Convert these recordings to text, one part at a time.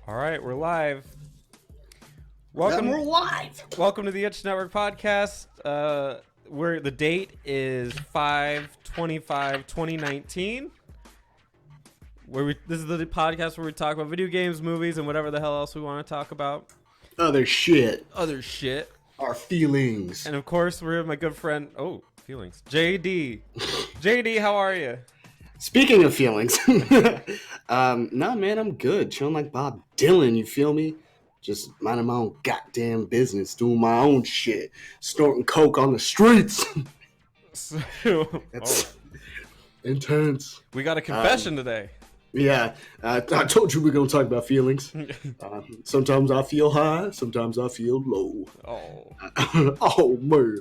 All right, we're live. And we're live. Welcome to the Itch Network podcast. Where the date is 5/25/2019. This is the podcast where we talk about video games, movies, and whatever the hell else we want to talk about. Other shit. Our feelings. And of course, we're with my good friend. Oh, feelings. JD. JD, how are you? Speaking of feelings, nah, man, I'm good. Chilling like Bob Dylan. You feel me? Just minding my own goddamn business, doing my own shit, snorting coke on the streets. That's intense. We got a confession today. Yeah, I told you we are gonna talk about feelings. Sometimes I feel high, sometimes I feel low. Oh man.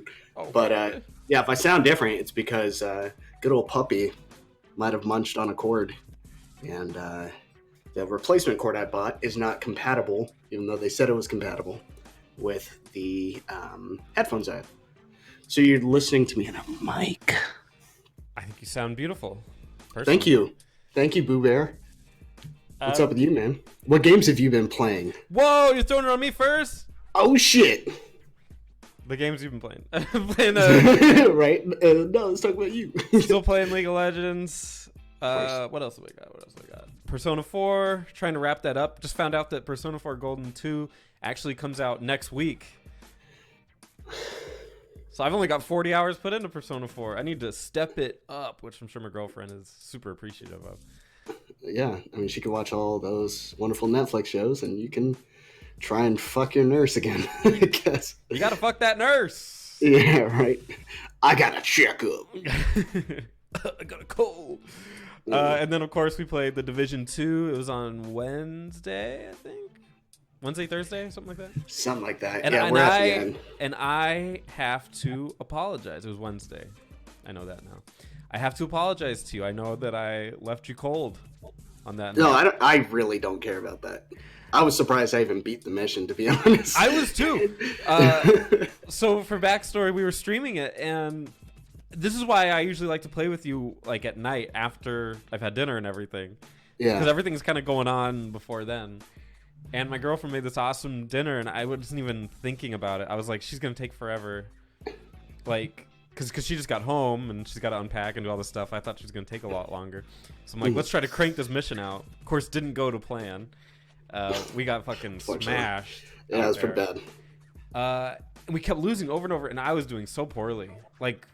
But yeah, if I sound different, it's because good old puppy might have munched on a cord, and the replacement cord I bought is not compatible, even though they said it was compatible with the headphones I have. So you're listening to me in a mic. I think you sound beautiful. Personally. Thank you, Boo Bear. What's up with you, man? What games have you been playing? Whoa, you're throwing it on me first? Oh shit! The games you've been playing. Right? No, let's talk about you. Still playing League of Legends. What else have we got? Persona 4, trying to wrap that up. Just found out that Persona 4 Golden 2 actually comes out next week. So I've only got 40 hours put into Persona 4. I need to step it up, which I'm sure my girlfriend is super appreciative of. Yeah, I mean, she can watch all those wonderful Netflix shows, and you can try and fuck your nurse again, I guess. You gotta fuck that nurse. Yeah, right. I got a checkup. I got a cold. And then, of course, we played The Division 2. It was on Wednesday, I think. Wednesday, Thursday, something like that? Something like that. And, yeah, we're at the end. And I have to apologize. It was Wednesday. I know that now. I have to apologize to you. I know that I left you cold on that No, night. I really don't care about that. I was surprised I even beat the mission, to be honest. I was too. So for backstory, we were streaming it, and this is why I usually like to play with you like at night after I've had dinner and everything. Yeah. Because everything's kind of going on before then. And my girlfriend made this awesome dinner, and I wasn't even thinking about it. I was like, she's going to take forever. Like, because she just got home, and she's got to unpack and do all this stuff. I thought she was going to take a lot longer. So I'm like, let's try to crank this mission out. Of course, didn't go to plan. We got fucking smashed. Yeah, it was pretty bad. And we kept losing over and over, and I was doing so poorly. Like,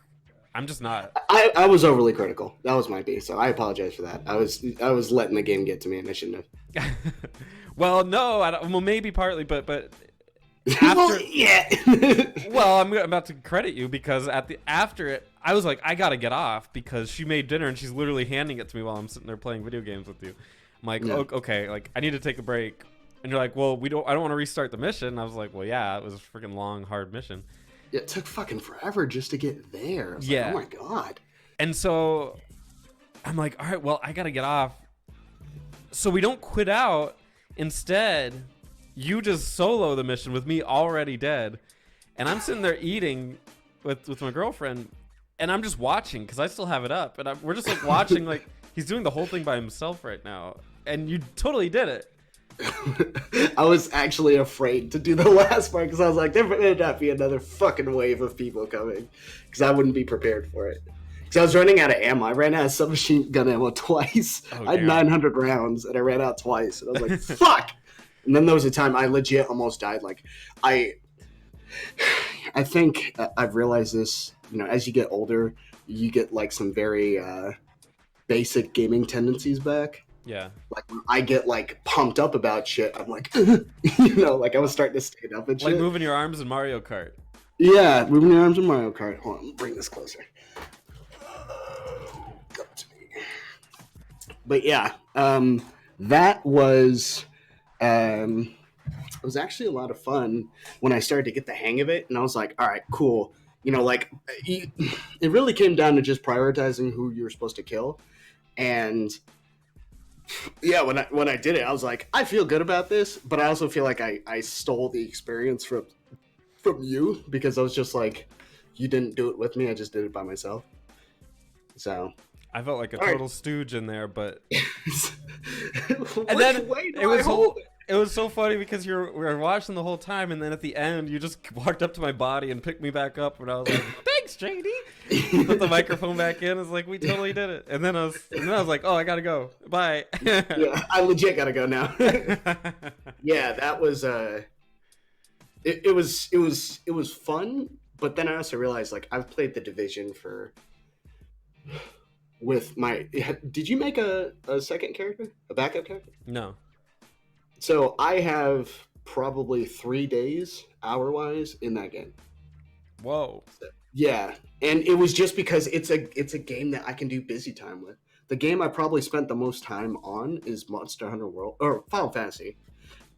I'm just not. I was overly critical. That was my B, so I apologize for that. I was letting the game get to me, and I shouldn't have. Well, no, well, maybe partly, but after, well, yeah. well, I'm about to credit you because after it, I was like, I gotta get off because she made dinner and she's literally handing it to me while I'm sitting there playing video games with you. I'm like, okay, like I need to take a break, and you're like, well, I don't want to restart the mission. I was like, well, yeah, it was a freaking long, hard mission. It took fucking forever just to get there. I was yeah. like, oh my god. And so I'm like, all right, well, I gotta get off. So we don't quit out. Instead, you just solo the mission with me already dead, and I'm sitting there eating with my girlfriend, and I'm just watching because I still have it up, and we're just like watching like he's doing the whole thing by himself right now, and you totally did it. I was actually afraid to do the last part because I was like, there better not be another fucking wave of people coming because I wouldn't be prepared for it. Because I was running out of ammo. I ran out of submachine gun ammo twice. I had 900 rounds, and I ran out twice. And I was like, fuck! And then there was a time I legit almost died. Like, I think I've realized this, as you get older, you get, like, some very basic gaming tendencies back. Yeah. Like, when I get, like, pumped up about shit, I'm like, like I was starting to stand up and shit. Like moving your arms in Mario Kart. Yeah, moving your arms in Mario Kart. Hold on, bring this closer. But yeah, that was it was actually a lot of fun when I started to get the hang of it, and I was like, all right, cool. It really came down to just prioritizing who you were supposed to kill, and yeah, when I did it, I was like, I feel good about this, but I also feel like I stole the experience from you because I was just like, you didn't do it with me, I just did it by myself. So I felt like a total stooge in there, but and then It was so funny because we were watching the whole time, and then at the end, you just walked up to my body and picked me back up, and I was like, "Thanks, JD." Put the microphone back in. It's like we totally did it. And then I was like, "Oh, I gotta go. Bye." Yeah, I legit gotta go now. Yeah, that was it was fun, but then I also realized like I've played the Division with my. Did you make a second character, a backup character? No. So I have probably 3 days hour-wise in that game. Whoa. Yeah, and it was just because it's a game that I can do busy time with. The game I probably spent the most time on is Monster Hunter World or Final Fantasy,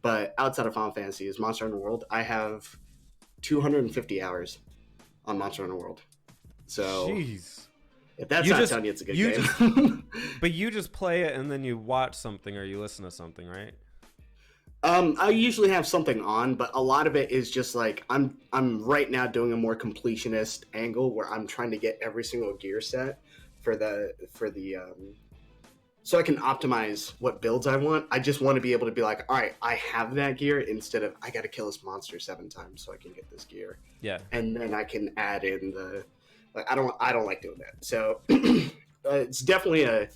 but outside of Final Fantasy is Monster Hunter World. I have 250 hours on Monster Hunter World. So, jeez. If that's not telling you it's a good game. But you just play it and then you watch something or you listen to something, right? I usually have something on, but a lot of it is just like I'm right now doing a more completionist angle where I'm trying to get every single gear set for the so I can optimize what builds I want. I just want to be able to be like, all right, I have that gear instead of I got to kill this monster 7 times so I can get this gear. Yeah. And then I can add in the like I don't like doing that. So it's definitely a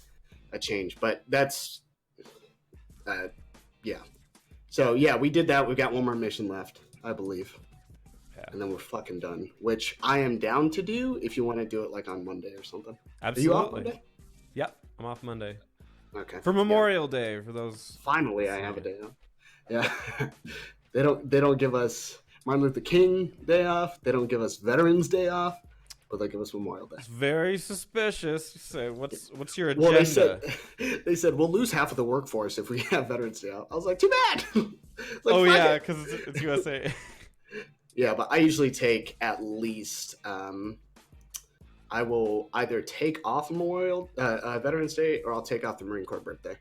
change, but that's yeah. So, yeah, we did that. We've got one more mission left, I believe. Yeah. And then we're fucking done, which I am down to do if you want to do it, like, on Monday or something. Absolutely. Are you off Monday? Yep, I'm off Monday. Okay. For Memorial Day, for those... Finally, I have a day off. Yeah. They don't give us Martin Luther King Day off. They don't give us Veterans Day off. But they give us Memorial Day. It's very suspicious. So what's your agenda? Well, they said we'll lose half of the workforce if we have Veterans Day off. I was like, too bad. Like, oh yeah, because it's USA. Yeah, but I usually take at least. I will either take off Veterans Day or I'll take off the Marine Corps birthday.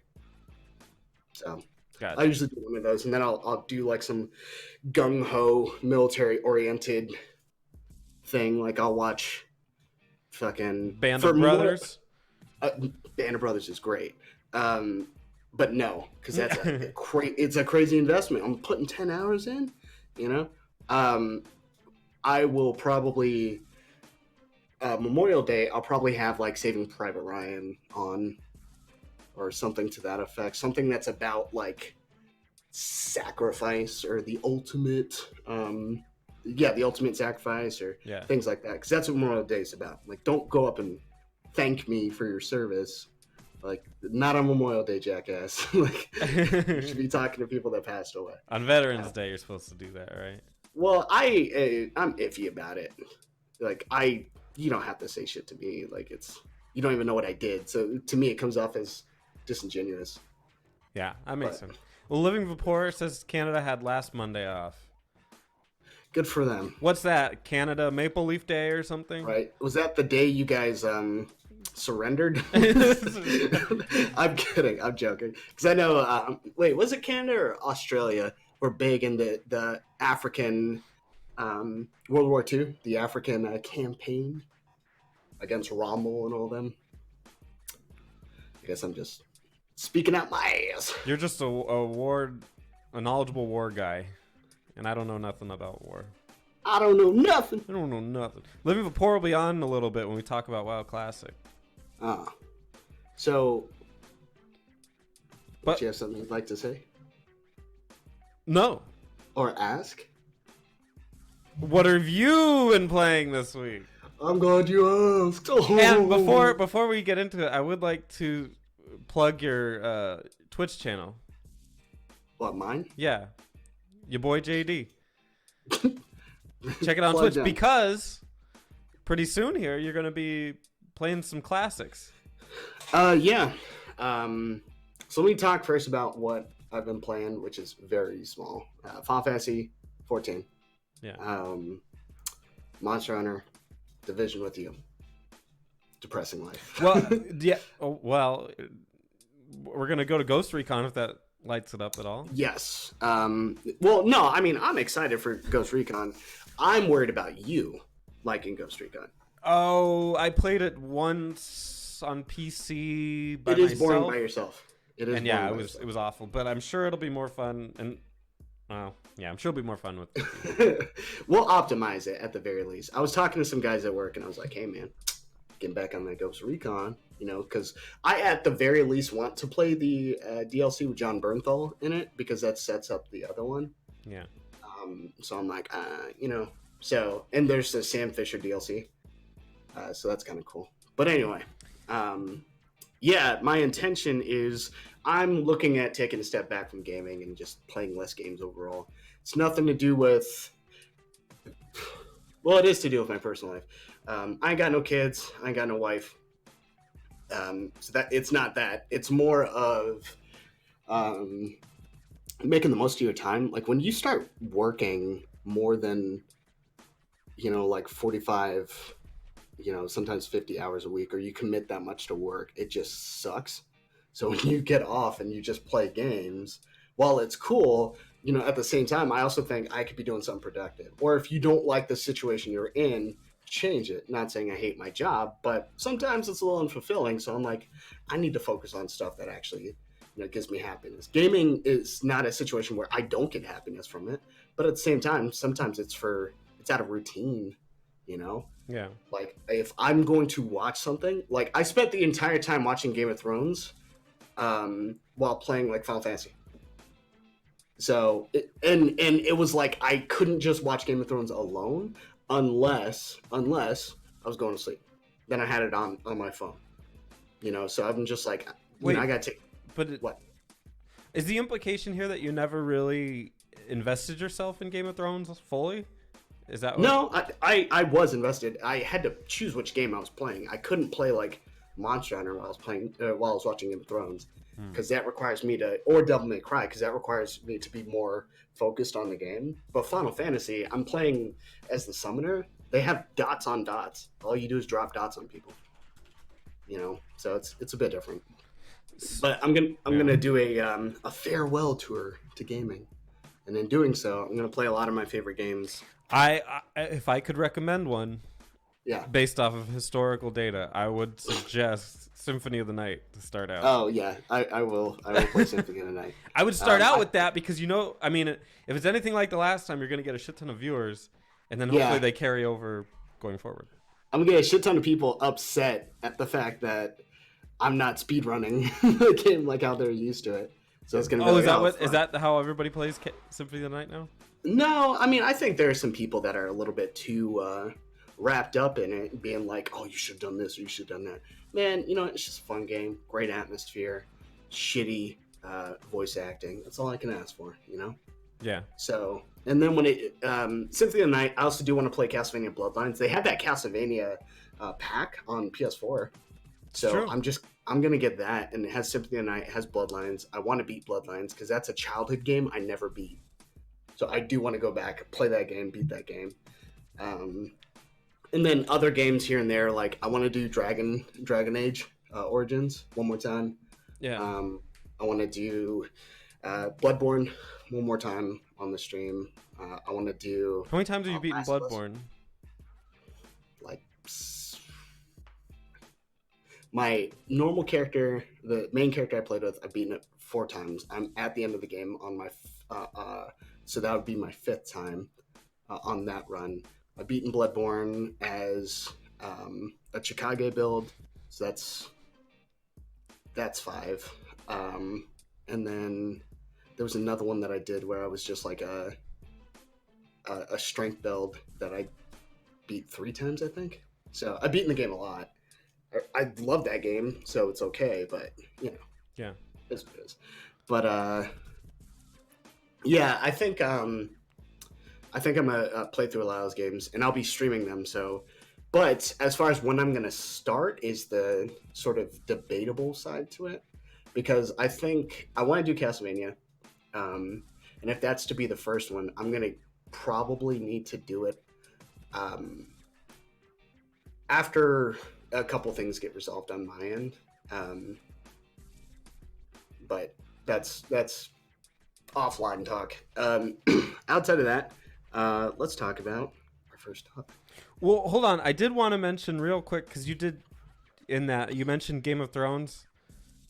So gotcha. I usually do one of those, and then I'll do like some gung ho military oriented thing. Like I'll watch fucking Band of Brothers. Band of Brothers is great, but no, because that's it's a crazy investment. I'm putting 10 hours in, you know. I will probably Memorial Day. I'll probably have like Saving Private Ryan on, or something to that effect. Something that's about like sacrifice or the ultimate. The ultimate sacrifice or things like that. Because that's what Memorial Day is about. Like, don't go up and thank me for your service. Like, not on Memorial Day, jackass. Like, you should be talking to people that passed away. On Veterans Day, you're supposed to do that, right? Well, I'm iffy about it. Like, you don't have to say shit to me. Like, you don't even know what I did. So, to me, it comes off as disingenuous. Yeah, that makes sense. Well, Living Vapor says Canada had last Monday off. Good for them. What's that? Canada Maple Leaf Day or something? Right. Was that the day you guys surrendered? I'm kidding. I'm joking. Because I know, wait, was it Canada or Australia were big in the African World War II? The African campaign against Rommel and all them? I guess I'm just speaking out my ass. You're just a knowledgeable war guy. And I don't know nothing about war. I don't know nothing. Living Vapor will be on a little bit when we talk about WoW Classic. So, but do you have something you'd like to say? No. Or ask? What have you been playing this week? I'm glad you asked. Oh. And before we get into it, I would like to plug your Twitch channel. What, mine? Yeah. Your boy JD. Check it out on Twitch because pretty soon here you're going to be playing some classics. Yeah. So let me talk first about what I've been playing, which is very small. Final Fantasy 14. Yeah. Monster Hunter, Division with you. Depressing life. Well, yeah. Oh, well, we're going to go to Ghost Recon if that lights it up at all. Yes. Well, no, I mean, I'm excited for Ghost Recon. I'm worried about you liking Ghost Recon. Oh, I played it once on PC by myself. It is boring by yourself. It is And yeah, boring. it was awful. But I'm sure it'll be more fun. And well, yeah, I'm sure it'll be more fun with. We'll optimize it at the very least. I was talking to some guys at work, and I was like, "Hey, man, getting back on that Ghost Recon, because I at the very least want to play the DLC with John Bernthal in it because that sets up the other one. Yeah. So I'm like, so and there's the Sam Fisher DLC, so that's kind of cool. But anyway, yeah, my intention is I'm looking at taking a step back from gaming and just playing less games overall. It's nothing to do with, well, it is to do with my personal life. I ain't got no kids. I ain't got no wife. So that it's not that. It's more of making the most of your time. Like when you start working more than, like 45, sometimes 50 hours a week, or you commit that much to work, it just sucks. So when you get off and you just play games, while it's cool, at the same time, I also think I could be doing something productive. Or if you don't like the situation you're in, change it. Not saying I hate my job, but sometimes it's a little unfulfilling. So I'm like, I need to focus on stuff that actually, gives me happiness. Gaming is not a situation where I don't get happiness from it, but at the same time, sometimes it's out of routine, Yeah. Like if I'm going to watch something, like I spent the entire time watching Game of Thrones, while playing like Final Fantasy. So and it was like I couldn't just watch Game of Thrones alone unless I was going to sleep. Then I had it on my phone. So I'm just like, Wait, I got to take. But What? Is the implication here that you never really invested yourself in Game of Thrones fully? Is that what... No, I was invested. I had to choose which game I was playing. I couldn't play like Monster Hunter while I was watching Game of Thrones, because that requires me to, or Devil May Cry, because that requires me to be more focused on the game. But Final Fantasy, I'm playing as the summoner. They have dots on dots. All you do is drop dots on people. So it's a bit different. But I'm gonna do a farewell tour to gaming, and in doing so, I'm gonna play a lot of my favorite games. I if I could recommend one, Yeah. based off of historical data, I would suggest Symphony of the Night to start out. Oh yeah, I will play Symphony of the Night. I would start out with that because I mean, if it's anything like the last time, you're gonna get a shit ton of viewers, and then hopefully they carry over going forward. I'm gonna get a shit ton of people upset at the fact that I'm not speedrunning the game like how they're used to it. So it's gonna be is that how everybody plays Symphony of the Night now? No, I mean I think there are some people that are a little bit too wrapped up in it, being like, oh, you should have done this or you should have done that. Man, it's just a fun game, great atmosphere, shitty voice acting. That's all I can ask for, Yeah. So, and then when Symphony of the Night, I also do want to play Castlevania Bloodlines. They had that Castlevania pack on PS4. So I'm going to get that, and it has Symphony of the Night, it has Bloodlines. I want to beat Bloodlines because that's a childhood game I never beat. So I do want to go back, play that game, beat that game. And then other games here and there, like I want to do Dragon Age Origins one more time. Yeah. I want to do Bloodborne one more time on the stream. I want to do... How many times have you beaten Bloodborne? Like... My normal character, the main character I played with, I've beaten it 4 times. I'm at the end of the game on my... so that would be my 5th time on that run. I've beaten Bloodborne as a Chicago build, so that's 5. And then there was another one that I did where I was just like a strength build that I beat 3 times, I think. So I've beaten the game a lot. I love that game, so it's okay, but Yeah, it's what it is. But yeah, I think I'm gonna play through a lot of those games, and I'll be streaming them. So, but as far as when I'm gonna start is the sort of debatable side to it, because I think I want to do Castlevania, and if that's to be the first one, I'm gonna probably need to do it after a couple things get resolved on my end. But that's offline talk. Outside of that, let's talk about our first topic. Well, hold on. I did want to mention real quick, because you mentioned Game of Thrones.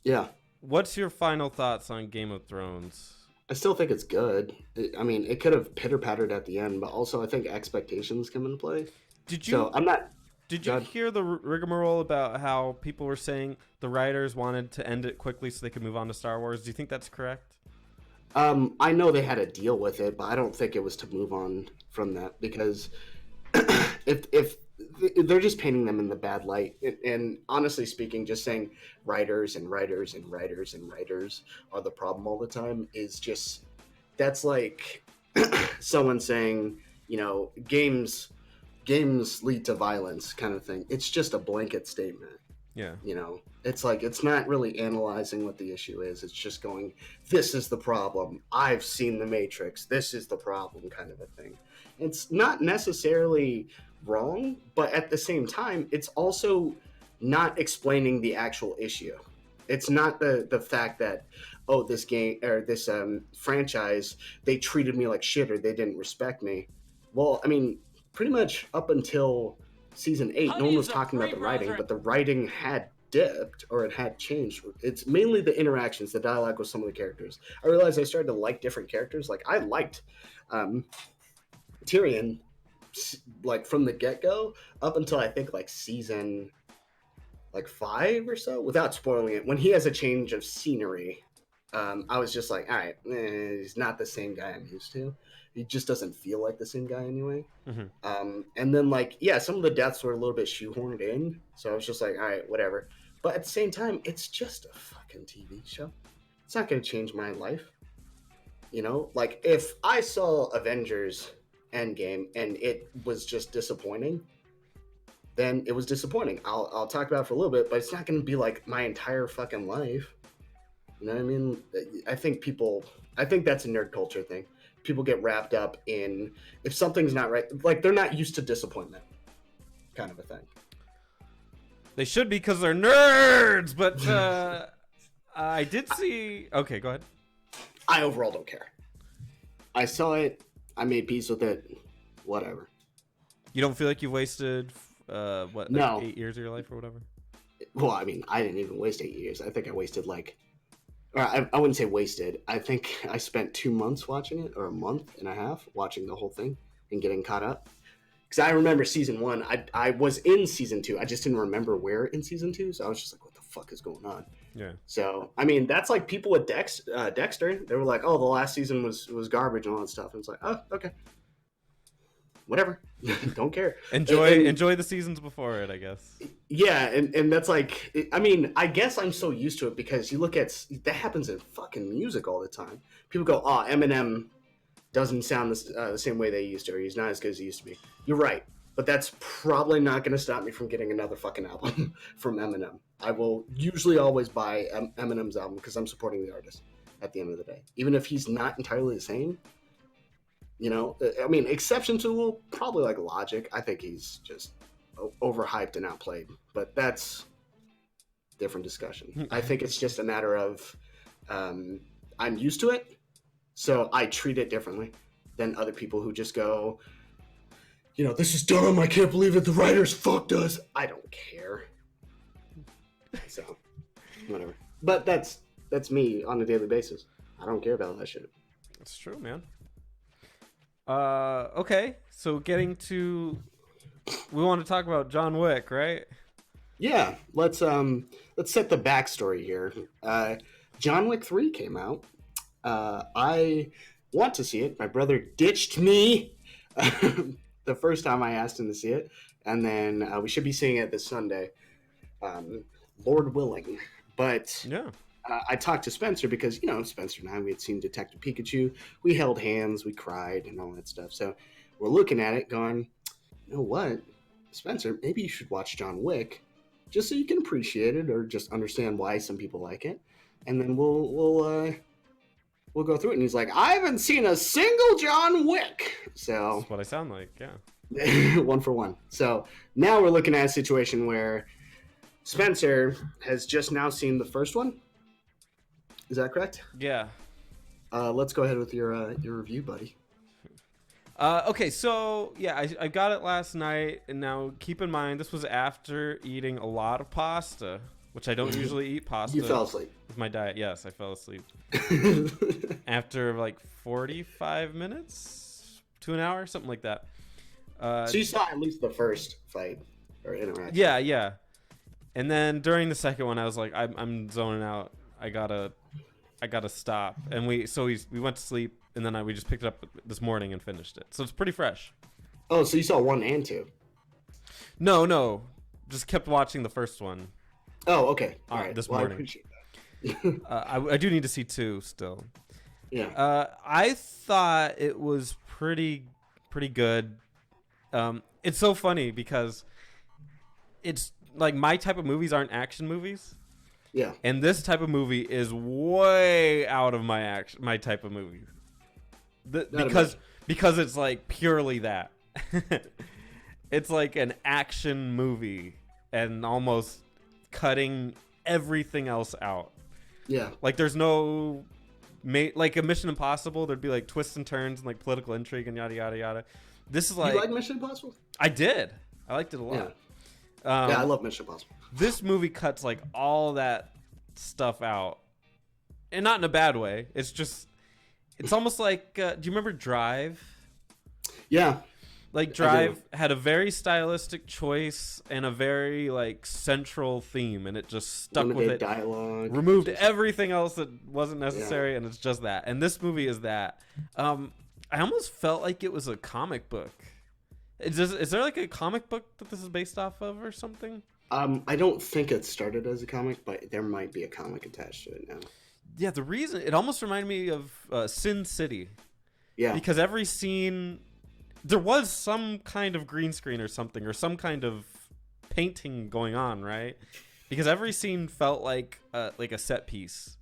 Yeah. What's your final thoughts on Game of Thrones? I still think it's good. I mean, it could have pitter pattered at the end, but also I think expectations come into play. Did So you I'm not. did you God, hear the rigmarole about how people were saying the writers wanted to end it quickly so they could move on to Star Wars? Do you think that's correct? I know they had to deal with it, but I don't think it was to move on from that because if they're just painting them in the bad light, and honestly speaking, just saying writers and writers and writers and writers are the problem all the time is just that's like someone saying, games lead to violence kind of thing. It's just a blanket statement. Yeah. It's like it's not really analyzing what the issue is. It's just going, this is the problem, I've seen the Matrix, this is the problem, kind of a thing. It's not necessarily wrong, but at the same time it's also not explaining the actual issue. It's not the fact that, oh, this game or this franchise, they treated me like shit or they didn't respect me. Well, I mean, pretty much up until season 8, no one was talking about the writing, but the writing had dipped or it had changed. It's mainly the interactions, the dialogue with some of the characters. I realized I started to like different characters. Like I liked Tyrion, like from the get-go up until I think like season like 5 or so, without spoiling it. When he has a change of scenery, I was just like, all right, he's not the same guy I'm used to. He just doesn't feel like the same guy anyway. And then, like, yeah, some of the deaths were a little bit shoehorned in. So I was just like, all right, whatever. But at the same time, it's just a fucking TV show. It's not going to change my life. Like, if I saw Avengers Endgame and it was just disappointing, then it was disappointing. I'll talk about it for a little bit, but it's not going to be like my entire fucking life. You know what I mean? I think that's a nerd culture thing. People get wrapped up in if something's not right, like they're not used to disappointment, kind of a thing. They should be because they're nerds. But I did see. Okay, go ahead. I overall don't care. I saw it. I made peace with it. Whatever. You don't feel like you wasted No. 8 years of your life or whatever? Well, I mean, I didn't even waste 8 years. I think I wasted I wouldn't say wasted. I think I spent 2 months watching it, or a month and a half watching the whole thing and getting caught up. Because I remember season 1. I was in season 2. I just didn't remember where in season 2. So I was just like, what the fuck is going on? Yeah. So, I mean, that's like people with Dexter. They were like, oh, the last season was garbage and all that stuff. And it's like, oh, okay. Whatever. Don't care. Enjoy the seasons before it, I guess. Yeah, and that's like, I mean, I guess I'm so used to it because you look at, that happens in fucking music all the time. People go, oh, Eminem doesn't sound the same way they used to, or he's not as good as he used to be. You're right, but that's probably not going to stop me from getting another fucking album from Eminem. I will usually always buy Eminem's album because I'm supporting the artist at the end of the day. Even if he's not entirely the same, I mean, exception to probably like Logic. I think he's just overhyped and outplayed, but that's different discussion. I think it's just a matter of I'm used to it, so I treat it differently than other people who just go, this is dumb, I can't believe it, the writers fucked us. I don't care. So, whatever. But that's me on a daily basis. I don't care about that shit. That's true, man. Okay, so we want to talk about John Wick, right? Yeah, let's set the backstory here. John Wick 3 came out. I want to see it. My brother ditched me the first time I asked him to see it, and then we should be seeing it this Sunday, Lord willing. But yeah. I talked to Spencer because, Spencer and I, we had seen Detective Pikachu. We held hands, we cried, and all that stuff. So we're looking at it going, you know what, Spencer, maybe you should watch John Wick just so you can appreciate it or just understand why some people like it. And then we'll go through it. And he's like, I haven't seen a single John Wick. So that's what I sound like, yeah. One for one. So now we're looking at a situation where Spencer has just now seen the first one. Is that correct? Yeah. Let's go ahead with your review, buddy. Okay, so yeah, I got it last night, and now keep in mind this was after eating a lot of pasta. which I don't usually eat pasta. You fell asleep. With my diet. Yes, I fell asleep. After like 45 minutes to an hour, something like that. So you saw at least the first fight or interaction. Yeah. And then during the second one, I was like, I'm zoning out. I gotta stop. And we went to sleep, and then we just picked it up this morning and finished it. So it's pretty fresh. Oh, so you saw 1 and 2? No, just kept watching the first one. Oh, okay. All right. This well, morning. I appreciate that. I do need to see 2 still. Yeah. I thought it was pretty good. It's so funny because it's like my type of movies aren't action movies. Yeah. And this type of movie is way out of my type of movie. Because it's like purely that. It's like an action movie and almost cutting everything else out. Yeah. Like there's no like a Mission Impossible, there'd be like twists and turns and like political intrigue and yada yada yada. This is like, you like Mission Impossible? I did. I liked it a lot. Yeah, I love Mission Impossible. This movie cuts like all that stuff out, and not in a bad way. It's almost like, do you remember Drive? Yeah. Like Drive had a very stylistic choice and a very like central theme, and it just stuck with it. Dialogue. Removed everything else that wasn't necessary, and it's just that. And this movie is that. I almost felt like it was a comic book. Is there like a comic book that this is based off of or something? I don't think it started as a comic, but there might be a comic attached to it now. Yeah, the reason it almost reminded me of Sin City. Yeah, because every scene there was some kind of green screen or something, or some kind of painting going on, right? Because every scene felt like a set piece,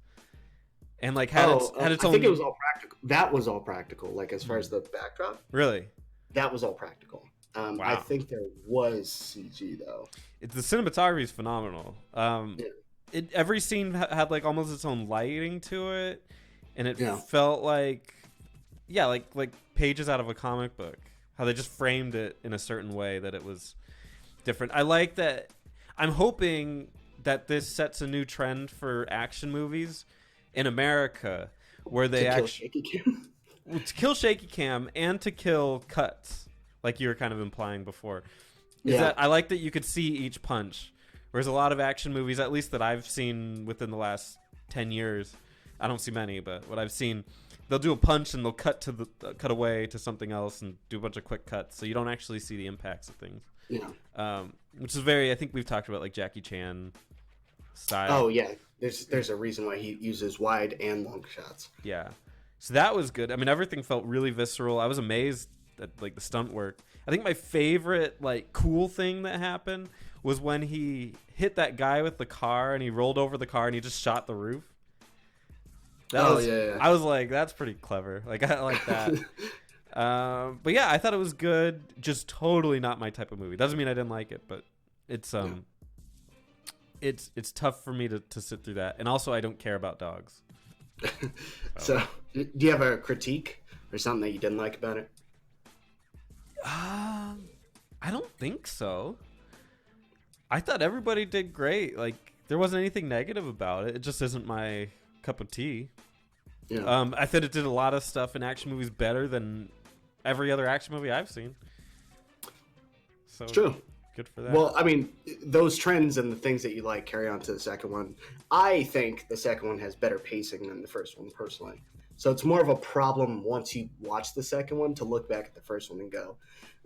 and like had its own. I think it was all practical. That was all practical. Like as far as the backdrop, really, that was all practical. Wow. I think there was CG though. The cinematography is phenomenal. Every scene had like almost its own lighting to it, and it felt like pages out of a comic book. How they just framed it in a certain way that it was different. I like that. I'm hoping that this sets a new trend for action movies in America, where they actually to kill shaky cam and to kill cuts, like you were kind of implying before. That I like that you could see each punch, whereas a lot of action movies, at least that I've seen within the last 10 years, I don't see many, but what I've seen, they'll do a punch and they'll cut away to something else and do a bunch of quick cuts, so you don't actually see the impacts of things. Yeah. Which is I think we've talked about like Jackie Chan style. Oh yeah, there's a reason why he uses wide and long shots. Yeah. So that was good. I mean, everything felt really visceral. I was amazed at like the stunt work. I think my favorite like cool thing that happened was when he hit that guy with the car and he rolled over the car and he just shot the roof. I was like, that's pretty clever. Like I like that. But yeah, I thought it was good. Just totally not my type of movie. Doesn't mean I didn't like it, but it's it's tough for me to sit through that. And also, I don't care about dogs. So, do you have a critique or something that you didn't like about it? I don't think so. I thought everybody did great. Like there wasn't anything negative about it. It just isn't my cup of tea. Yeah. I thought it did a lot of stuff in action movies better than every other action movie I've seen. So it's true. Good for that. Well, I mean, those trends and the things that you like carry on to the second one. I think the second one has better pacing than the first one, personally. So it's more of a problem once you watch the second one to look back at the first one and go,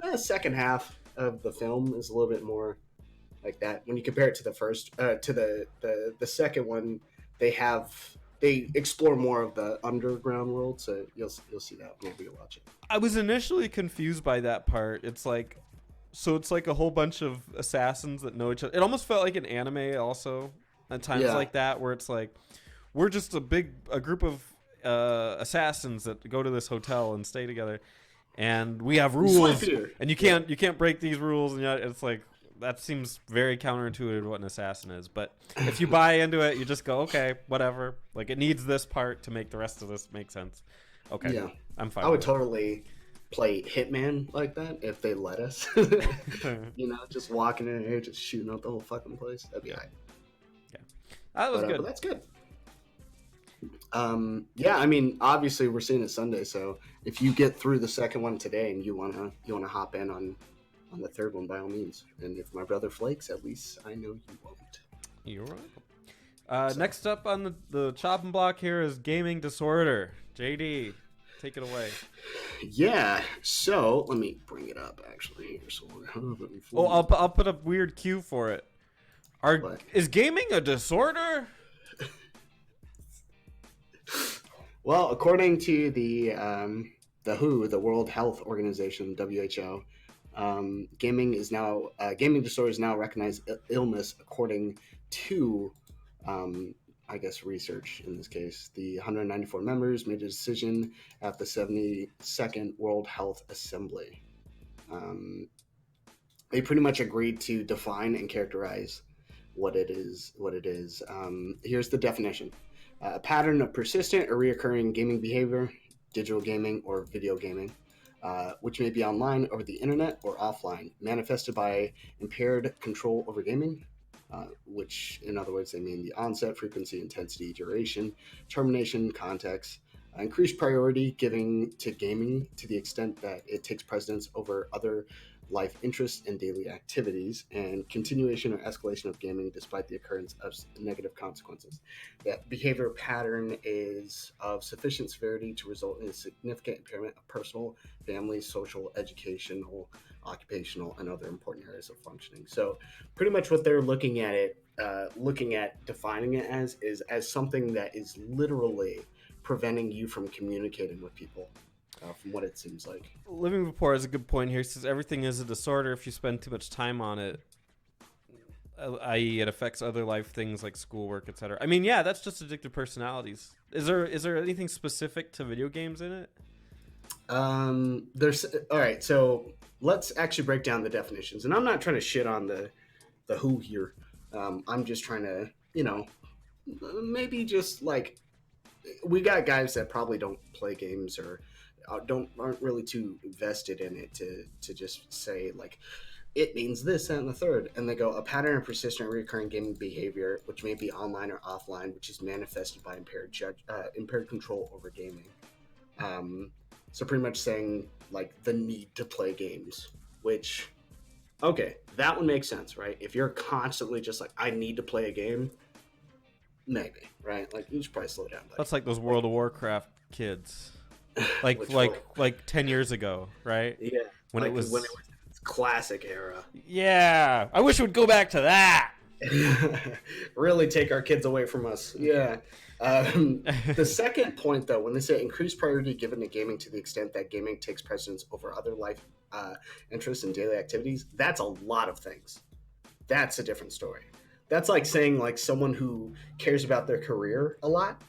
the second half of the film is a little bit more like that. When you compare it to the first, to the second one, they explore more of the underground world. So you'll see that whenever you watch it. I was initially confused by that part. It's like a whole bunch of assassins that know each other. It almost felt like an anime also at times like that, where it's like we're just a group of assassins that go to this hotel and stay together, and we have rules, and you can't break these rules, and yet it's like that seems very counterintuitive to what an assassin is. But if you buy into it, you just go, okay, whatever. Like it needs this part to make the rest of this make sense. Okay, yeah, I'm fine. I would totally play Hitman like that if they let us. Just walking in here, just shooting out the whole fucking place. That'd be alright. Yeah. That was But good. that's good. Yeah, I mean, obviously we're seeing it Sunday, so if you get through the second one today and you wanna hop in on the third one, by all means. And if my brother flakes, at least I know you won't. You're welcome. So, Next up on the chopping block here is gaming disorder. JD, take it away. yeah. So let me bring it up actually here. So Oh, I'll put a weird cue for it. What? Is gaming a disorder? Well, according to the WHO, the World Health Organization, WHO, gaming disorder is now recognized illness according to, I guess, research in this case. The 194 members made a decision at the 72nd World Health Assembly. Um, they pretty much agreed to define and characterize what it is. Here's the definition: a pattern of persistent or reoccurring gaming behavior, digital gaming or video gaming, which may be online, over the internet, or offline, manifested by impaired control over gaming, which, in other words, they mean the onset, frequency, intensity, duration, termination, context, increased priority giving to gaming to the extent that it takes precedence over other life interests and daily activities, and continuation or escalation of gaming despite the occurrence of negative consequences. That behavior pattern is of sufficient severity to result in a significant impairment of personal, family, social, educational, occupational, and other important areas of functioning. So, pretty much what they're looking at defining it as is as something that is literally preventing you from communicating with people. From what it seems like. Living Rapport has a good point here. It says everything is a disorder if you spend too much time on it, i.e., it affects other life things like schoolwork, etc. I mean, yeah, that's just addictive personalities. Is there anything specific to video games in it? There's all right. So let's actually break down the definitions. And I'm not trying to shit on the WHO here. I'm just trying to, maybe just like we got guys that probably don't play games or aren't really too vested in it to just say like it means this and the third, and they go a pattern of persistent recurring gaming behavior which may be online or offline, which is manifested by impaired control over gaming. So pretty much saying like the need to play games, which okay, that one makes sense, right? If you're constantly just like I need to play a game, maybe, right? Like you should probably slow down. Buddy. That's like those World of Warcraft kids. Like 10 years ago, right? Yeah. When it was classic era. Yeah. I wish it would go back to that. Really take our kids away from us. Yeah. The second point, though, when they say increased priority given to gaming to the extent that gaming takes precedence over other life interests and daily activities, that's a lot of things. That's a different story. That's like saying like someone who cares about their career a lot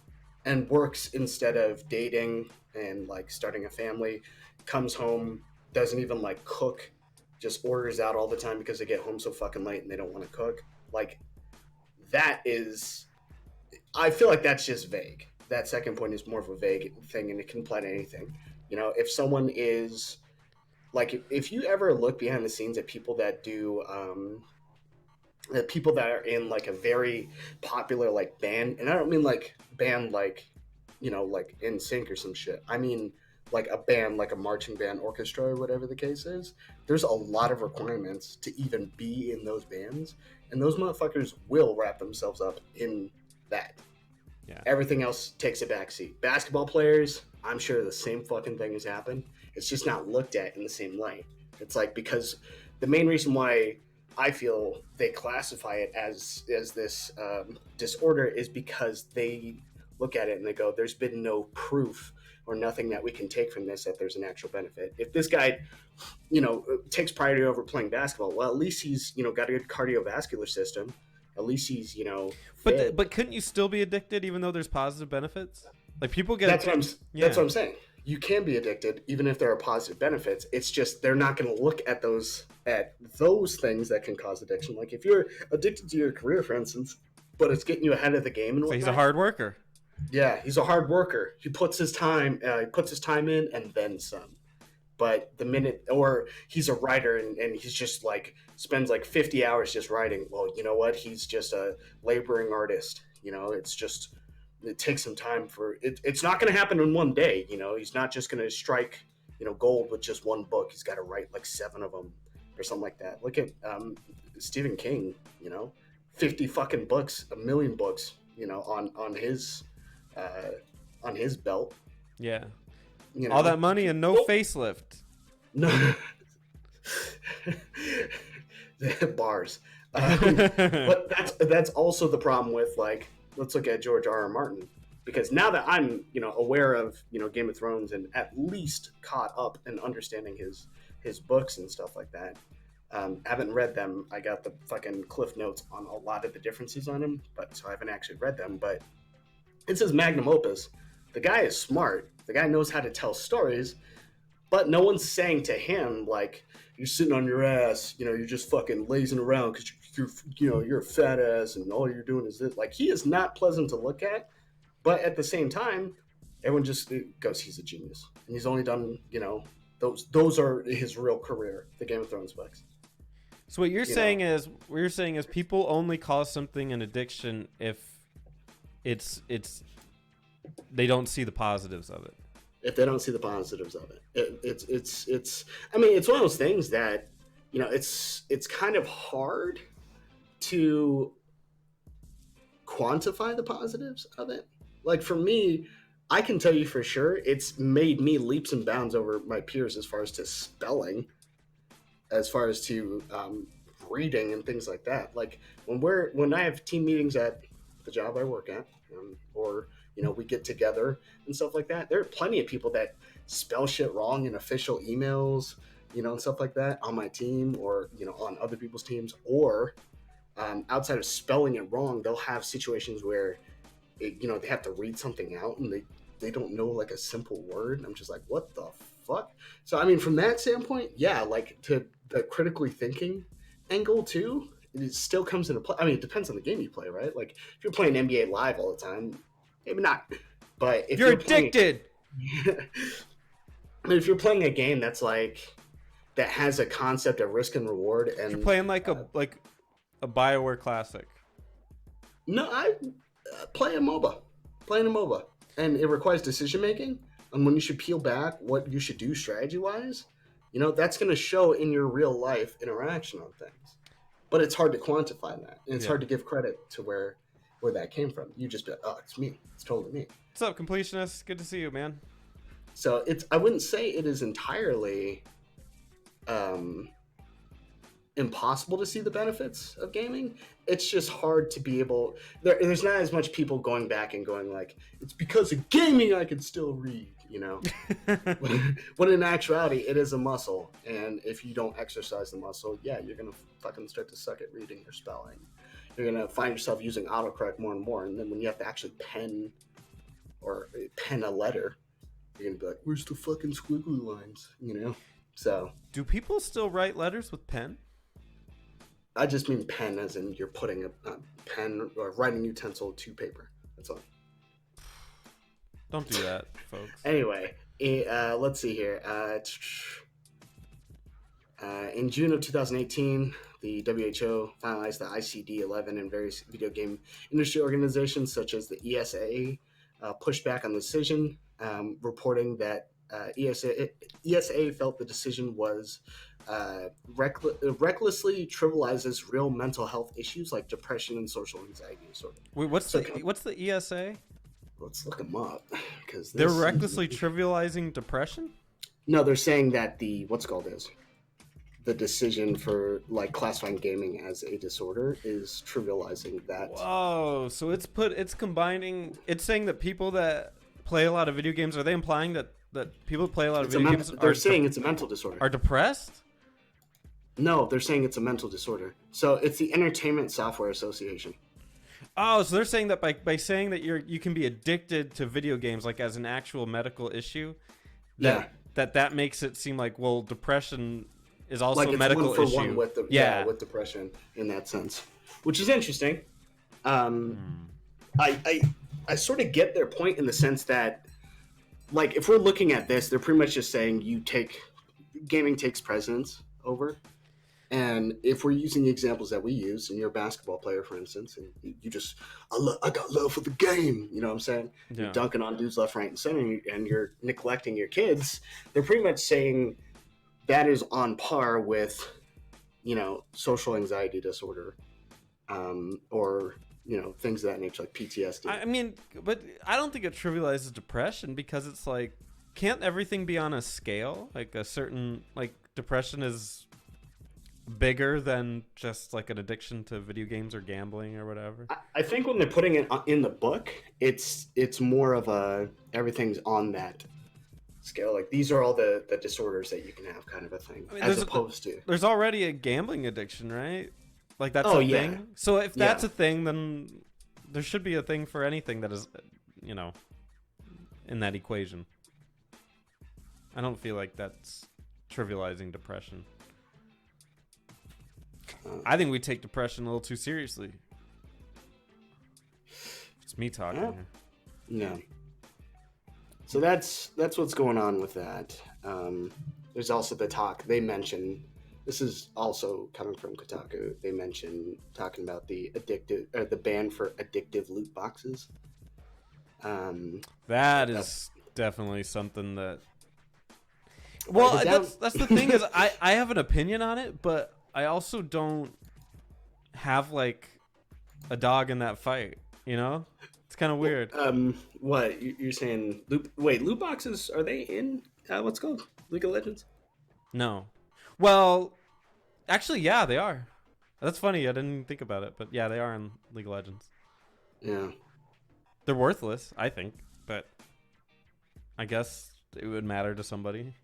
and works instead of dating and like starting a family, comes home, doesn't even like cook, just orders out all the time because they get home so fucking late and they don't want to cook. Like that is, I feel like that's just vague. That second point is more of a vague thing and it can apply to anything. If someone is like, if you ever look behind the scenes at people that do, the people that are in like a very popular like band, and I don't mean like band like like in sync or some shit. I mean like a band, like a marching band, orchestra, or whatever the case is. There's a lot of requirements to even be in those bands, and those motherfuckers will wrap themselves up in that. Yeah. Everything else takes a backseat. Basketball players, I'm sure the same fucking thing has happened. It's just not looked at in the same light. It's like because the main reason why I feel they classify it as this disorder is because they look at it and they go, there's been no proof or nothing that we can take from this that there's an actual benefit. If this guy, takes priority over playing basketball, well, at least he's, got a good cardiovascular system. At least he's, fit. But couldn't you still be addicted even though there's positive benefits? Like people get That's what I'm saying. You can be addicted even if there are positive benefits. It's just they're not going to look at those things that can cause addiction. Like if you're addicted to your career, for instance, but it's getting you ahead of the game and whatnot. So he's a hard worker. Yeah, he's a hard worker. He puts his time in and then some. But the minute, or he's a writer and he's just like spends like 50 hours just writing. Well, you know what? He's just a laboring artist. You know, it's just it takes some time for it. It's not going to happen in one day. You know, he's not just going to strike gold with just one book. He's got to write like 7 of them or something like that. Look at Stephen King. 50 fucking books, a million books. On his belt. Yeah. All that money and no facelift. No. Bars. But that's also the problem with, like, let's look at George R.R. Martin, because now that I'm aware of Game of Thrones and at least caught up in understanding his books and stuff like that. Haven't read them. I got the fucking cliff notes on a lot of the differences on him, but so I haven't actually read them. But it's his magnum opus. The guy is smart. The guy knows how to tell stories, but no one's saying to him, like, you're sitting on your ass, you're just fucking lazing around because you're a fat ass and all you're doing is this. Like, he is not pleasant to look at, but at the same time, everyone just goes, he's a genius, and he's only done those are his real career, the Game of Thrones books. So what you're saying is people only call something an addiction if it's they don't see the positives of it. If they don't see the positives of it, it's I mean, it's one of those things that it's kind of hard to quantify the positives of it. Like, for me, I can tell you for sure it's made me leaps and bounds over my peers as far as to spelling, as far as to reading and things like that. Like, when I have team meetings at the job I work at, or we get together and stuff like that, there are plenty of people that spell shit wrong in official emails, and stuff like that on my team, or on other people's teams, or outside of spelling it wrong, they'll have situations where they have to read something out and they don't know, like, a simple word. I'm just like, what the fuck? So, I mean, from that standpoint, yeah, like, to the critically thinking angle too, it still comes into play. I mean, it depends on the game you play, right? Like, if you're playing NBA Live all the time, maybe not. But if you're addicted. If you're playing a game that's like that has a concept of risk and reward, and you're playing like a BioWare classic. No, I play a MOBA. Playing a MOBA, and it requires decision making on when you should peel back, what you should do strategy wise. That's going to show in your real life interaction on things. But it's hard to quantify that, and it's hard to give credit to where that came from. You just be like, oh, it's me. It's totally me. What's up, completionist? Good to see you, man. So I wouldn't say it is entirely impossible to see the benefits of gaming. It's just hard to be able. There's not as much people going back and going like, it's because of gaming I can still read. When in actuality, it is a muscle, and if you don't exercise the muscle, yeah, you're gonna fucking start to suck at reading or spelling. You're gonna find yourself using autocorrect more and more, and then when you have to actually pen a letter, you're gonna be like, where's the fucking squiggly lines? So do people still write letters with pen? I just mean pen as in you're putting a pen or writing utensil to paper. That's all. Don't do that, folks. Anyway, let's see here. In June of 2018, the WHO finalized the ICD-11, and various video game industry organizations such as the ESA pushed back on the decision, reporting that ESA felt the decision was recklessly trivializes real mental health issues like depression and social anxiety disorder. Wait, what's the ESA? Let's look them up, because they're recklessly trivializing depression. No, they're saying that the decision for, like, classifying gaming as a disorder is trivializing that. Whoa! So it's combining. It's saying that people that play a lot of video games, are they implying that people that play a lot of video games? They're saying it's a mental disorder. Are depressed? No, they're saying it's a mental disorder. So it's the Entertainment Software Association. Oh, so they're saying that by saying that you can be addicted to video games, like, as an actual medical issue, that makes it seem like, well, depression is also like a medical issue. Like, it's one for one with depression in that sense, which is interesting. I sort of get their point in the sense that, like, if we're looking at this, they're pretty much just saying gaming takes precedence over. And if we're using the examples that we use, and you're a basketball player, for instance, and you just, I got love for the game, you know what I'm saying? You're Yeah. dunking on dudes left, right, and center, and you're neglecting your kids. They're pretty much saying that is on par with, social anxiety disorder, or things of that nature, like PTSD. I mean, but I don't think it trivializes depression because it's like, can't everything be on a scale? Like a certain, like depression is bigger than just like an addiction to video games or gambling or whatever. I think when they're putting it in the book, it's more of a everything's on that scale. Like these are all the disorders that you can have, kind of a thing, I mean, as opposed to. there's already a gambling addiction, right? Like that's Oh a yeah, thing. So if that's yeah. a thing, then there should be a thing for anything that is, you know, in that equation. I don't feel like that's trivializing depression. I think we take depression a little too seriously. It's me talking Yeah. here. Yeah. So that's what's going on with that. There's also the talk they mention. This is also coming from Kotaku. They mention talking about the ban for addictive loot boxes. That is definitely something that. Well, that's the thing is I have an opinion on it, but I also don't have like a dog in that fight. You know, it's kind of weird. What you're saying? Loot boxes, are they in what's it called League of Legends? No, well, actually, yeah, they are. That's funny. I didn't think about it, but yeah, they are in League of Legends. Yeah. They're worthless, I think, but I guess it would matter to somebody.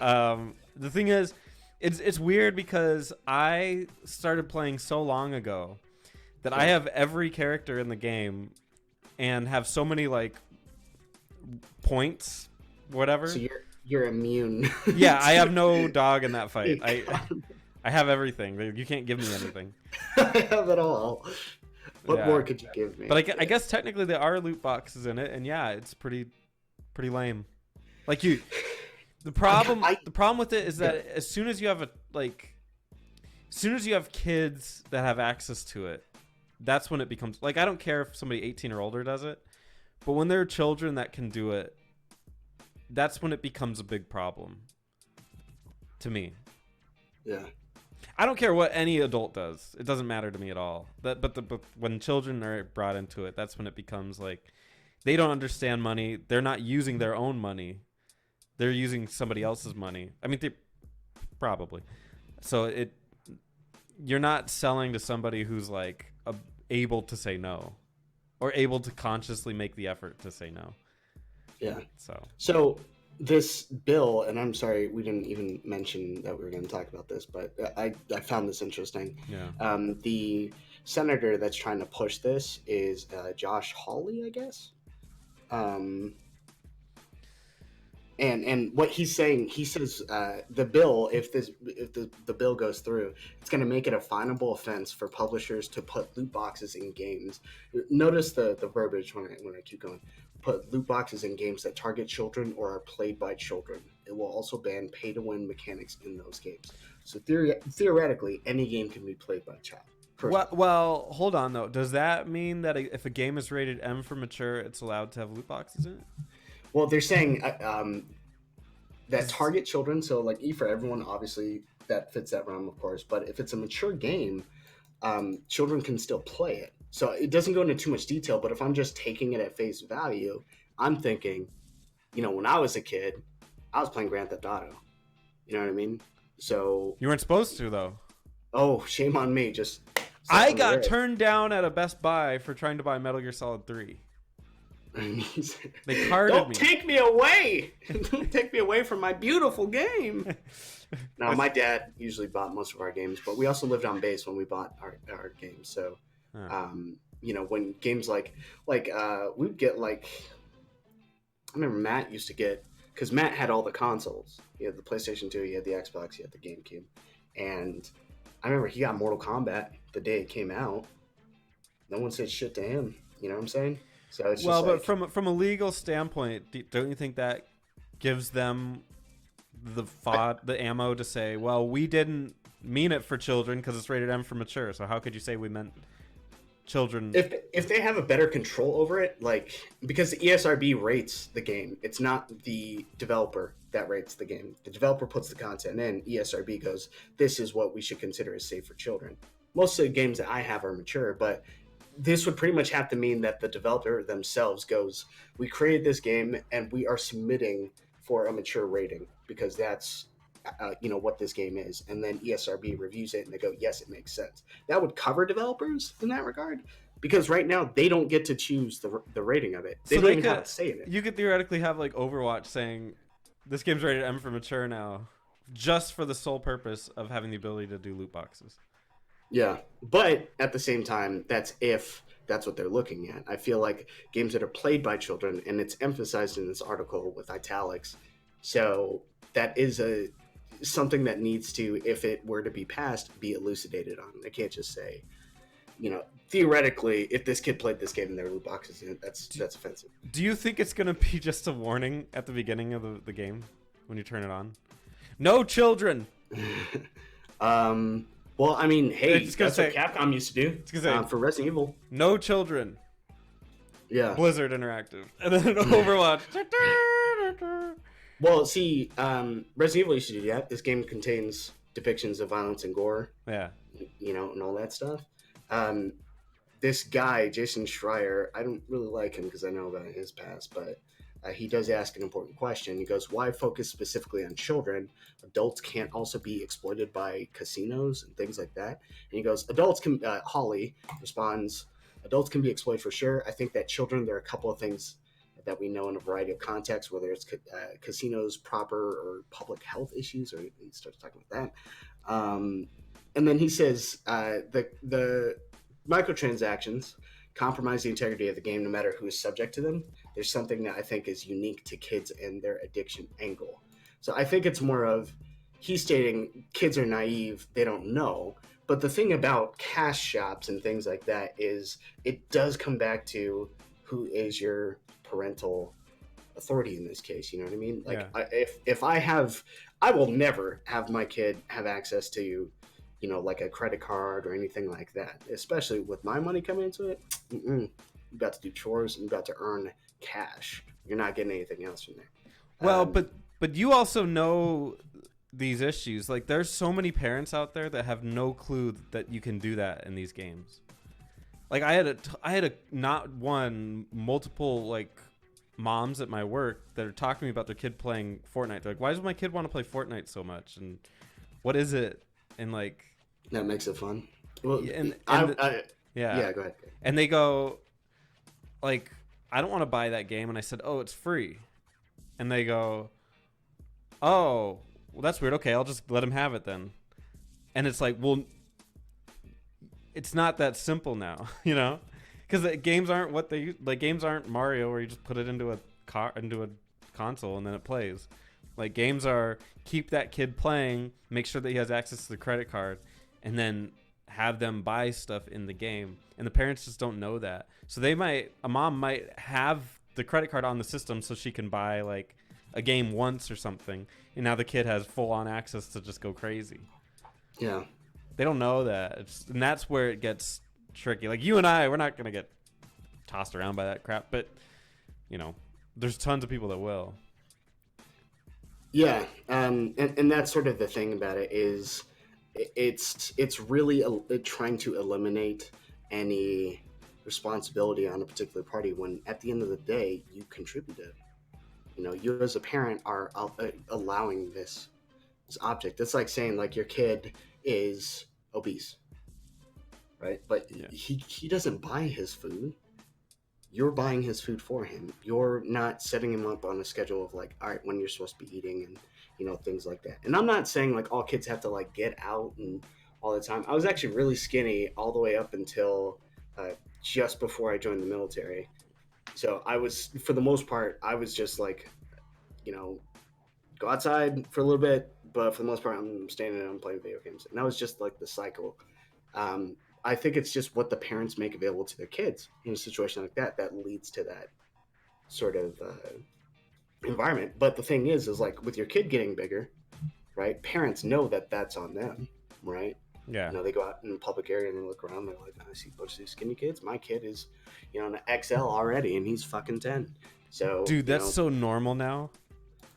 The thing is, it's weird because I started playing so long ago that I have every character in the game and have so many like points, whatever. So you're immune. Yeah, I have no dog in that fight. I have everything. You can't give me anything. I have it all. What Yeah. more could you give me? But I guess technically there are loot boxes in it, and yeah, it's pretty lame. Like the problem with it is that as soon as you have kids that have access to it, that's when it becomes like, I don't care if somebody 18 or older does it, but when there are children that can do it, that's when it becomes a big problem to me. Yeah. I don't care what any adult does. It doesn't matter to me at all. But when children are brought into it, that's when it becomes like they don't understand money. They're not using their own money. They're using somebody else's money. I mean, they probably. So you're not selling to somebody who's like able to say no, or able to consciously make the effort to say no. Yeah. So this bill, and I'm sorry we didn't even mention that we were going to talk about this, but I found this interesting. Yeah. The senator that's trying to push this is Josh Hawley, I guess. And what he's saying, he says the bill, if the bill goes through, it's going to make it a finable offense for publishers to put loot boxes in games. Notice the verbiage when I keep going. Put loot boxes in games that target children or are played by children. It will also ban pay-to-win mechanics in those games. So theoretically, any game can be played by a child. Well, hold on though. Does that mean that if a game is rated M for mature, it's allowed to have loot boxes in it? Well, they're saying that target children. So like E for everyone, obviously that fits that realm, of course. But if it's a mature game, children can still play it. So it doesn't go into too much detail, but if I'm just taking it at face value, I'm thinking, when I was a kid, I was playing Grand Theft Auto. You know what I mean? So You weren't supposed to though. oh, shame on me. Just I got turned down at a Best Buy for trying to buy Metal Gear Solid 3. They carded Don't me. take me away! Don't take me away from my beautiful game. Now, my dad usually bought most of our games, but we also lived on base when we bought our games. So, when games like we'd get like, I remember Matt used to get, because Matt had all the consoles. He had the PlayStation 2, he had the Xbox, he had the GameCube, and I remember he got Mortal Kombat the day it came out. No one said shit to him. You know what I'm saying? So it's well, just but from a legal standpoint, don't you think that gives them the ammo to say, well, we didn't mean it for children because it's rated M for mature. So how could you say we meant children? If they have a better control over it, like, because the ESRB rates the game, it's not the developer that rates the game. The developer puts the content in. ESRB goes, this is what we should consider as safe for children. Most of the games that I have are mature, but this would pretty much have to mean that the developer themselves goes, we created this game and we are submitting for a mature rating because that's what this game is, and then ESRB reviews it and they go, yes, it makes sense. That would cover developers in that regard, because right now they don't get to choose the rating of it. They don't even have a say in it. You could theoretically have like Overwatch saying this game's rated M for mature now, just for the sole purpose of having the ability to do loot boxes. Yeah, but at the same time, that's if that's what they're looking at. I feel like games that are played by children, and it's emphasized in this article with italics, so that is something that needs to, if it were to be passed, be elucidated on. They can't just say, theoretically, if this kid played this game and there are loot boxes in it, that's offensive. Do you think it's gonna be just a warning at the beginning of the game when you turn it on? No children. Well, I mean, hey, that's what Capcom used to do. For Resident Evil. No children. Yeah. Blizzard Interactive. And then Overwatch. Well, see, Resident Evil used to do that. This game contains depictions of violence and gore. Yeah. And all that stuff. This guy, Jason Schreier, I don't really like him because I know about his past, but he does ask an important question. He goes, why focus specifically on children? Adults can't also be exploited by casinos and things like that. And he goes, Holly responds, adults can be exploited for sure. I think that children, there are a couple of things that we know in a variety of contexts, whether it's casinos proper or public health issues, or he starts talking about that. And then he says the microtransactions compromise the integrity of the game no matter who is subject to them. There's something that I think is unique to kids and their addiction angle. So I think it's more of, he's stating kids are naive, they don't know. But the thing about cash shops and things like that is it does come back to who is your parental authority in this case. You know what I mean? Like, yeah. I will never have my kid have access to, like a credit card or anything like that, especially with my money coming into it. You've got to do chores and you've got to earn cash. You're not getting anything else from there. Well, but you also know these issues. Like, there's so many parents out there that have no clue that you can do that in these games. Like, I had a not one, multiple, like, moms at my work that are talking to me about their kid playing Fortnite. They're like, why does my kid want to play Fortnite so much? And what is it? And, like, that makes it fun. Well, yeah, go ahead. And they go, like, I don't want to buy that game. And I said, oh, it's free. And they go, oh, well, that's weird. Okay, I'll just let him have it then. And it's like, well, it's not that simple now, because games aren't what they like. Games aren't Mario where you just put it into a console and then it plays. Like, games are keep that kid playing, make sure that he has access to the credit card, and then have them buy stuff in the game. And the parents just don't know that. So a mom might have the credit card on the system so she can buy like a game once or something. And now the kid has full on access to just go crazy. Yeah. They don't know that. And that's where it gets tricky. Like, you and I, we're not going to get tossed around by that crap, but there's tons of people that will. Yeah. And that's sort of the thing about it is, it's really trying to eliminate any responsibility on a particular party when at the end of the day you contributed. You as a parent are allowing this object. It's like saying, like, your kid is obese, right? But yeah. he doesn't buy his food. You're buying his food for him. You're not setting him up on a schedule of, like, all right, when you're supposed to be eating and things like that. And I'm not saying like all kids have to like get out and all the time. I was actually really skinny all the way up until just before I joined the military. So I was, for the most part, I was just like, go outside for a little bit, but for the most part, I'm staying in and I'm playing video games. And that was just like the cycle. I think it's just what the parents make available to their kids in a situation like that leads to that sort of environment. But the thing is like with your kid getting bigger, right? Parents know that that's on them, right? Yeah. You know, they go out in the public area and they look around. They're like, I see a bunch of these skinny kids. My kid is, you know, an XL already, and he's fucking 10. So, Dude, you that's know, so normal now.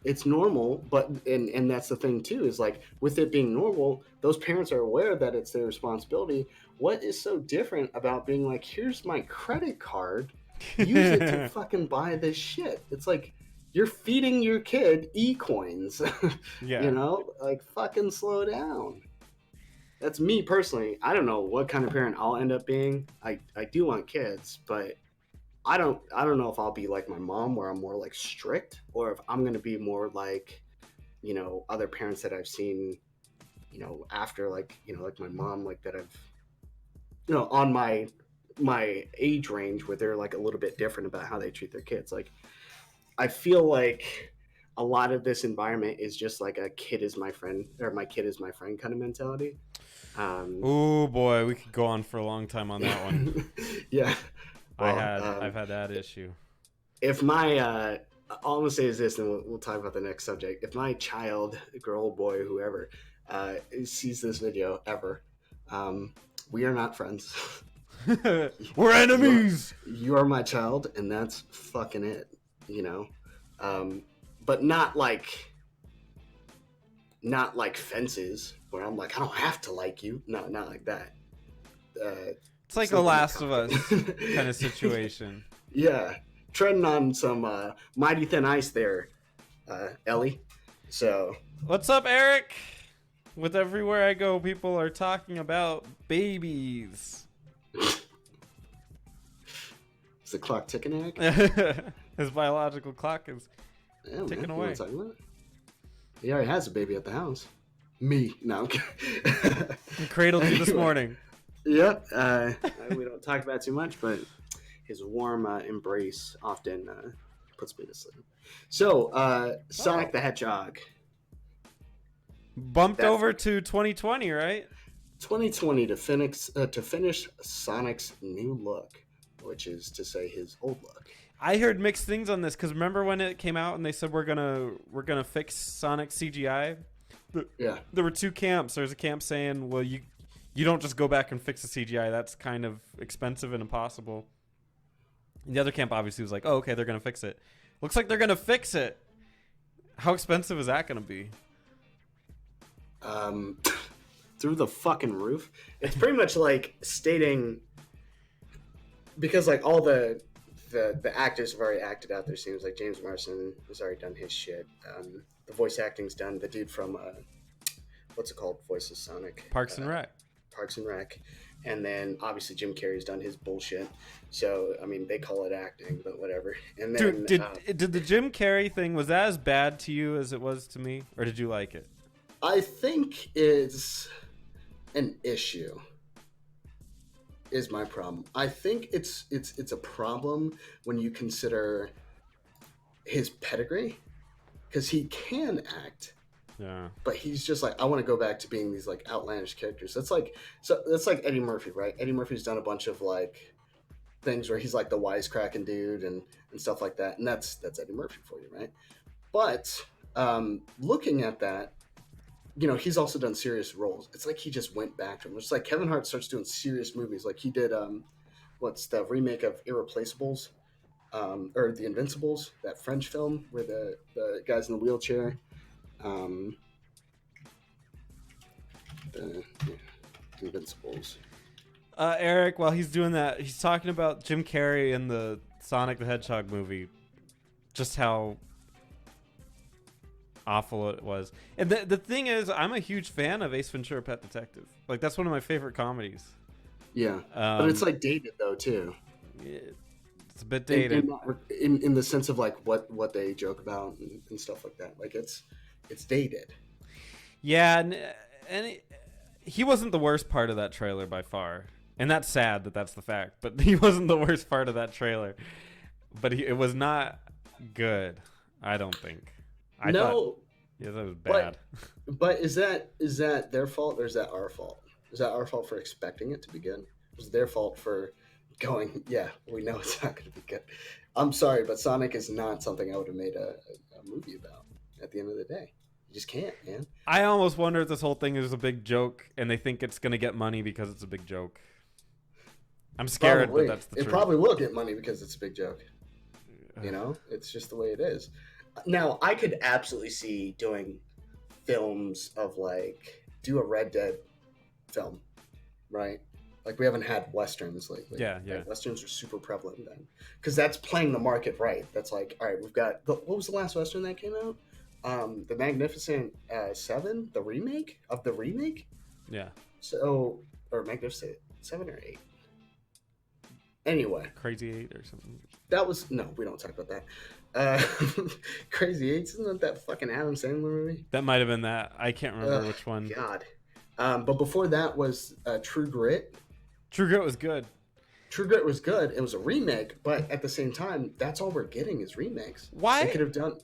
it's normal. But and that's the thing too is like with it being normal, those parents are aware that it's their responsibility. What is so different about being like, here's my credit card, use it to fucking buy this shit? It's like you're feeding your kid e-coins. You Yeah. know, like fucking slow down. That's me personally. I don't know what kind of parent I'll end up being. I do want kids, but I don't know if I'll be like my mom where I'm more like strict or if I'm gonna be more like, you know, other parents that I've seen, you know, after like, you know, like my mom, like that I've, you know, on my age range where they're like a little bit different about how they treat their kids. Like I feel like a lot of this environment is just like a kid is my friend or my kid is my friend kind of mentality. Um, Oh boy, we could go on for a long time on that one. yeah. Well, I've had that issue. if my all I'm gonna say is this, and we'll talk about the next subject. If my child, girl, boy, whoever, sees this video ever, um, we are not friends. We're you, are, enemies. you are my child, and that's fucking it. You know, um, but not like fences where I'm like I don't have to like you. No, not like that. It's like a Something Last of to Us kind of situation. Yeah, treading on some mighty thin ice there, Ellie. So, What's up, Eric? With everywhere I go, people are talking about babies. is the clock ticking, Eric? His biological clock is Yeah, man. ticking You know away. what I'm talking about? He already has a baby at the house. Me. No, I'm kidding. He cradled you this Anyway. morning. Yep. We don't talk about it too much, but his warm embrace often puts me to sleep. So, Sonic the Hedgehog. Bumped That over to 2020, right? 2020 to finish Sonic's new look, which is to say his old look. I heard mixed things on this because remember when it came out and they said we're gonna fix Sonic CGI. Yeah. There were two camps. There's a camp saying, well, you don't just go back and fix the CGI. That's kind of expensive and impossible. And the other camp obviously was like, oh, okay, they're gonna fix it. Looks like they're gonna fix it. How expensive is that gonna be? Through the fucking roof. It's pretty much like stating because like all the actors have already acted out their scenes. Like James Marsden has already done his shit. The voice acting's done. The dude from what's it called? Voices Sonic. Parks and Rec. Parks and Rec. And then obviously Jim Carrey's done his bullshit. So I mean they call it acting, but whatever. And then Dude, did the Jim Carrey thing, was that as bad to you as it was to me, or did you like it? I think it's an issue. Is my problem. I think it's a problem when you consider his pedigree because he can act, Yeah. but he's just like I want to go back to being these like outlandish characters. That's like Eddie Murphy, right? Eddie Murphy's done a bunch of like things where he's like the wisecracking dude and stuff like that, and that's Eddie Murphy for you, right? But looking at that, you know, he's also done serious roles. It's like he just went back to him. It's like Kevin Hart starts doing serious movies. Like he did, what's the remake of Irreplaceables, or The Invincibles, that French film where the guy's in the wheelchair. The Invincibles. Eric, while he's doing that, he's talking about Jim Carrey in the Sonic the Hedgehog movie. Just how awful it was. And the thing is, I'm a huge fan of Ace Ventura: Pet Detective. Like, that's one of my favorite comedies. Yeah, but it's like dated though too. It's a bit dated. In the sense of like what they joke about and stuff like that. Like it's dated. Yeah, and he wasn't the worst part of that trailer by far. And that's sad that that's the fact. But he wasn't the worst part of that trailer. But it was not good, I don't think. I thought that was bad. But is that their fault or is that our fault? Is that our fault for expecting it to be good? Was it their fault for going, yeah, we know it's not going to be good. I'm sorry, but Sonic is not something I would have made a movie about at the end of the day. You just can't, man. I almost wonder if this whole thing is a big joke and they think it's gonna get money because it's a big joke. I'm scared, Probably. but that's the It truth. probably will get money because it's a big joke. You know, it's just the way it is. Now, I could absolutely see doing films of like, do a Red Dead film, right? Like, we haven't had Westerns lately. Yeah, yeah. Right? Westerns are super prevalent then. Because that's playing the market right. That's like, all right, we've got, what was the last Western that came out? The Magnificent Seven, the remake of the remake? Yeah. So, or Magnificent Seven or Eight? Anyway. Crazy 8 or something. That was no, we don't talk about that. Crazy Eight, isn't that fucking Adam Sandler movie? That might have been that. I can't remember which one. God. But before that was True Grit. True Grit was good. True Grit was good. It was a remake, but at the same time, that's all we're getting is remakes. Why? They could have done.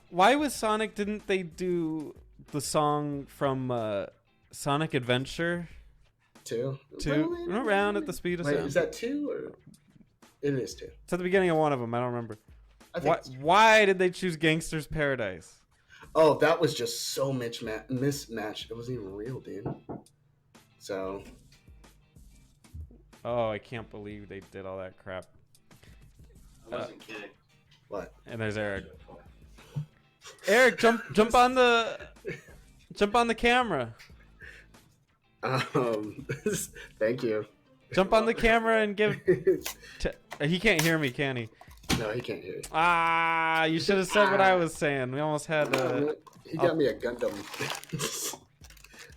Why with Sonic didn't they do the song from Sonic Adventure? Two. Run around at the speed of Wait, sound. is that two or? It is two. It's at the beginning of one of them. I don't remember. I think it's two. Why did they choose Gangster's Paradise? Oh, that was just so mismatched. It wasn't even real, dude. So. Oh, I can't believe they did all that crap. I wasn't kidding. What? And there's Eric. Eric, jump on the camera. Thank you. Jump on the camera and give. He can't hear me, can he? No, he can't hear you. Ah, you should have said what I was saying. We almost had. He got me a Gundam.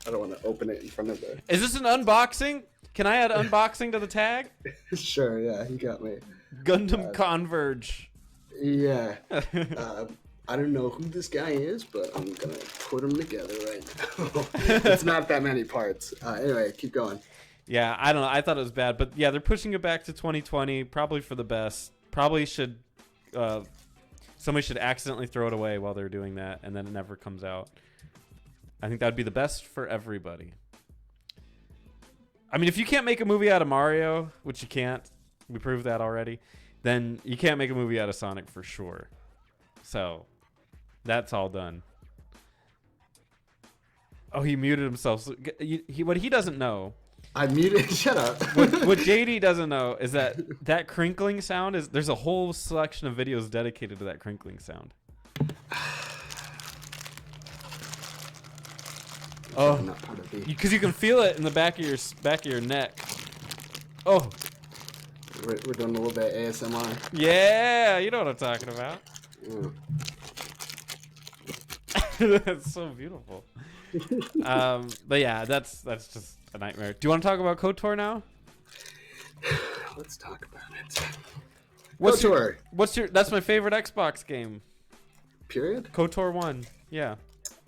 I don't want to open it in front of the. Is this an unboxing? Can I add unboxing to the tag? Sure, yeah, he got me. Gundam Converge. Yeah. I don't know who this guy is, but I'm gonna put them together right now. It's not that many parts. Anyway, keep going. Yeah, I don't know. I thought it was bad, but yeah, they're pushing it back to 2020, probably for the best. Probably should somebody should accidentally throw it away while they're doing that, and then it never comes out. I think that'd be the best for everybody. I mean, if you can't make a movie out of Mario, which you can't, we proved that already, then you can't make a movie out of Sonic for sure. So that's all done. Oh, he muted himself. So what he doesn't know. I muted. Shut up. What JD doesn't know is that crinkling sound is. There's a whole selection of videos dedicated to that crinkling sound. Oh, because you can feel it in the back of your neck. Oh, we're doing a little bit of ASMR. Yeah, you know what I'm talking about. That's so beautiful. But yeah, that's just a nightmare. Do you want to talk about KOTOR now? Let's talk about it. What's your? That's my favorite Xbox game. Period. KOTOR 1. Yeah.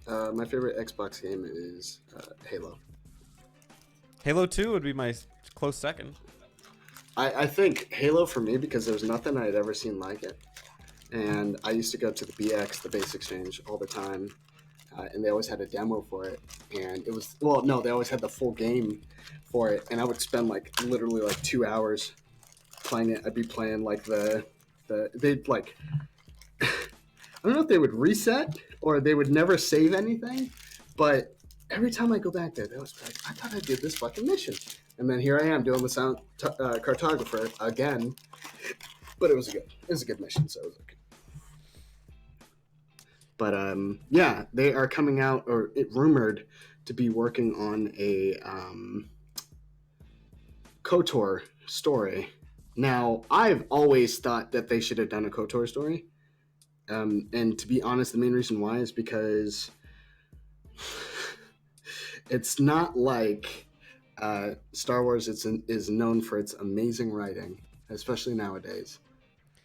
My favorite Xbox game is Halo. Halo 2 would be my close second. I think Halo for me because there's nothing I'd ever seen like it. And I used to go to the BX, the Base Exchange, all the time. And they always had a demo for it. And it was, well, no, they always had the full game for it. And I would spend literally 2 hours playing it. I'd be playing they'd I don't know if they would reset or they would never save anything. But every time I go back there, they always be like, I thought I did this fucking mission. And then here I am doing the sound cartographer again. But it was a good mission, so it was okay. But yeah, they are coming out, or rumored to be working on a KOTOR story. Now, I've always thought that they should have done a KOTOR story. And to be honest, the main reason why is because it's not like Star Wars is known for its amazing writing, especially nowadays.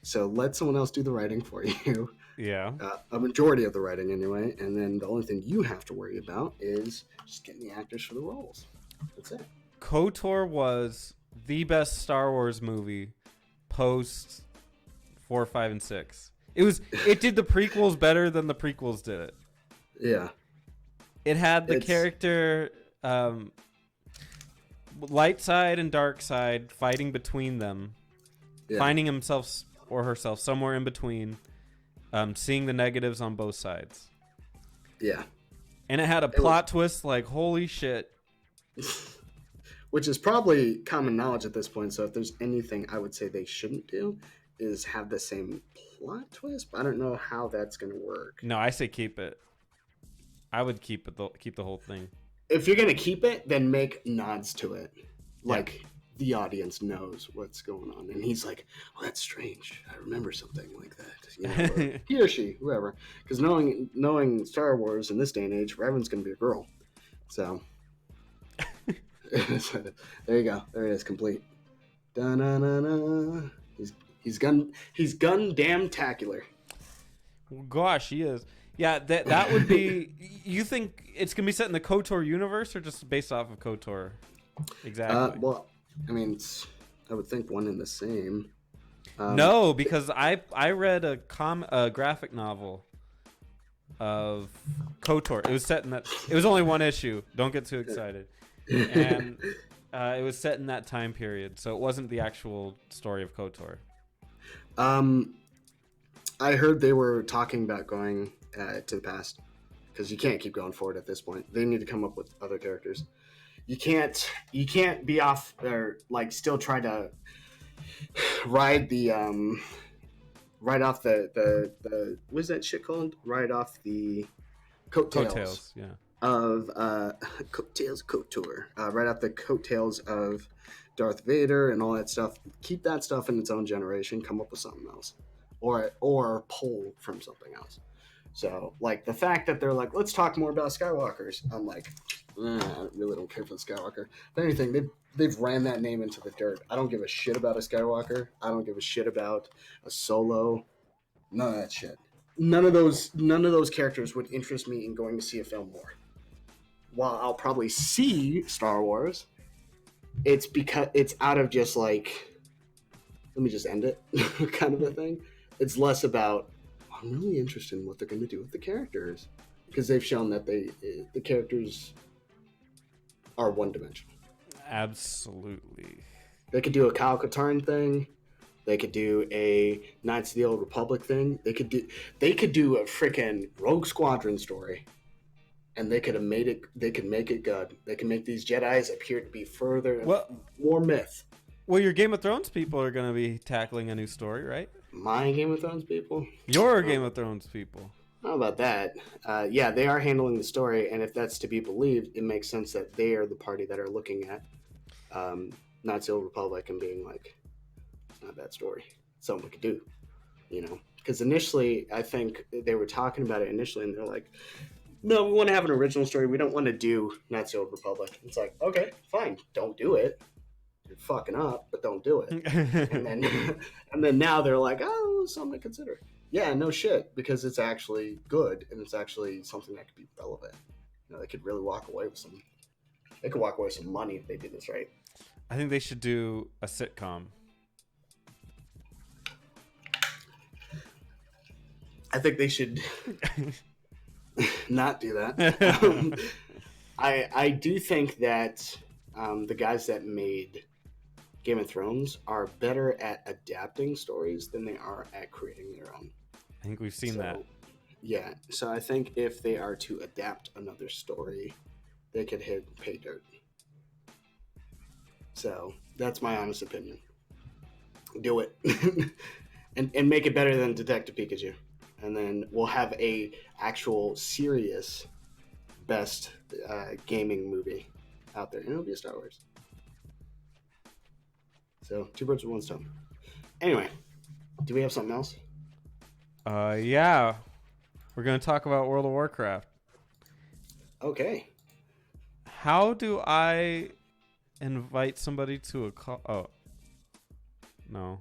So let someone else do the writing for you. Yeah. A majority of the writing anyway. And then the only thing you have to worry about is just getting the actors for the roles. That's it. KOTOR was the best Star Wars movie post 4, 5, and 6. It did the prequels better than the prequels did it. Yeah. It had the character light side and dark side fighting between them, finding himself or herself somewhere in between, seeing the negatives on both sides. Yeah. And it had a plot twist like, holy shit. Which is probably common knowledge at this point. So if there's anything I would say they shouldn't do is have the same plot twist. But I don't know how that's going to work. No, I say keep it. I would keep the whole thing. If you're going to keep it, then make nods to it. Like the audience knows what's going on. And he's like, oh, that's strange. I remember something like that. You know, or he or she, whoever. Because knowing Star Wars in this day and age, Revan's going to be a girl. So... there you go. There it is, complete. Da-na-na-na. He's gun damn tacular. Well, gosh, he is. Yeah, that would be. You think it's gonna be set in the KOTOR universe or just based off of KOTOR? Exactly. Well, I mean, I would think one and the same. No, because I read a graphic novel of KOTOR. It was set in that. It was only one issue. Don't get too excited. And it was set in that time period, so it wasn't the actual story of KOTOR. I heard they were talking about going to the past because you can't keep going forward at this point. They need to come up with other characters. You can't be off or like still try to ride off the what's that shit called? Ride off the coattails. Yeah. Of coattails KOTOR, right off the coattails of Darth Vader and all that stuff. Keep that stuff in its own generation. Come up with something else, or pull from something else. So, like the fact that they're like, let's talk more about Skywalkers. I'm like, I really don't care for the Skywalker. If anything, they've ran that name into the dirt. I don't give a shit about a Skywalker. I don't give a shit about a Solo. None of that shit. None of those characters would interest me in going to see a film more. While I'll probably see Star Wars, it's because it's out of just like, let me just end it kind of a thing. It's less about, I'm really interested in what they're going to do with the characters because they've shown that the characters are one-dimensional. Absolutely. They could do a Kyle Katarn thing. They could do a Knights of the Old Republic thing. They could do a freaking Rogue Squadron story. And they could have made it. They could make it good. They can make these Jedi's appear to be more myth. Well, your Game of Thrones people are going to be tackling a new story, right? My Game of Thrones people. Your Game of Thrones people. How about that? Yeah, they are handling the story, and if that's to be believed, it makes sense that they are the party that are looking at Knights of the Old Republic and being like, it's not a bad story. It's something we could do, you know? Because initially, I think they were talking about it initially, and they're like, no, we want to have an original story. We don't want to do Knights of the Old Republic. It's like, okay, fine. Don't do it. You're fucking up, but don't do it. and then now they're like, oh, something to consider. Yeah, no shit, because it's actually good, and it's actually something that could be relevant. You know, they could really walk away with some. They could walk away with some money if they do this right. I think they should do a sitcom. I think they should not do that. I do think that the guys that made Game of Thrones are better at adapting stories than they are at creating their own. I think we've seen that. Yeah, so I think if they are to adapt another story, they could hit pay dirt. So that's my honest opinion. Do it. and make it better than Detective Pikachu. And then we'll have a actual serious best gaming movie out there. And it'll be a Star Wars. So 2 birds with 1 stone. Anyway, do we have something else? Yeah. We're going to talk about World of Warcraft. Okay. How do I invite somebody to a call? Oh. No.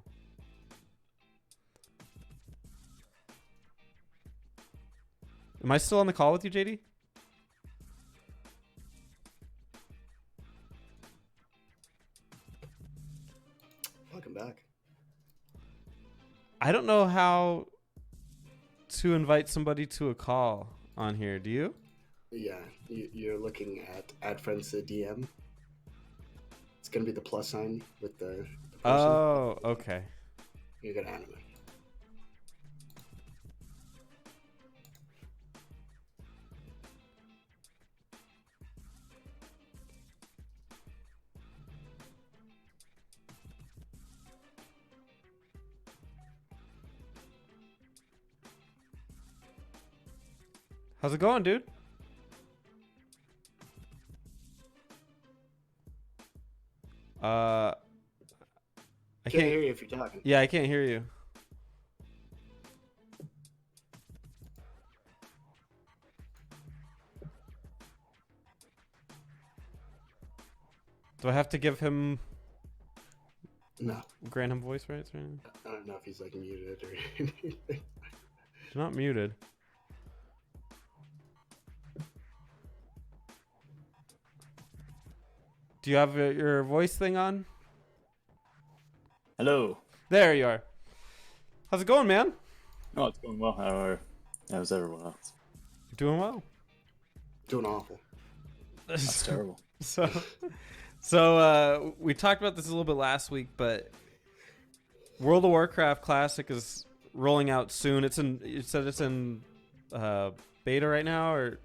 Am I still on the call with you, JD? Welcome back. I don't know how to invite somebody to a call on here. Do you? Yeah, you're looking at add friends to DM. It's gonna be the plus sign with the person. Oh, okay. You got anime. How's it going, dude? I Can't hear you if you're talking. Yeah, I can't hear you. Do I have to give him No, grant him voice rights right now? I don't know if he's like muted or anything. He's not muted. Do you have your voice thing on? Hello. There you are. How's it going, man? Oh, it's going well. How's everyone else? Doing well. Doing awful. That's terrible. So we talked about this a little bit last week, but World of Warcraft Classic is rolling out soon. You said it's in beta right now, or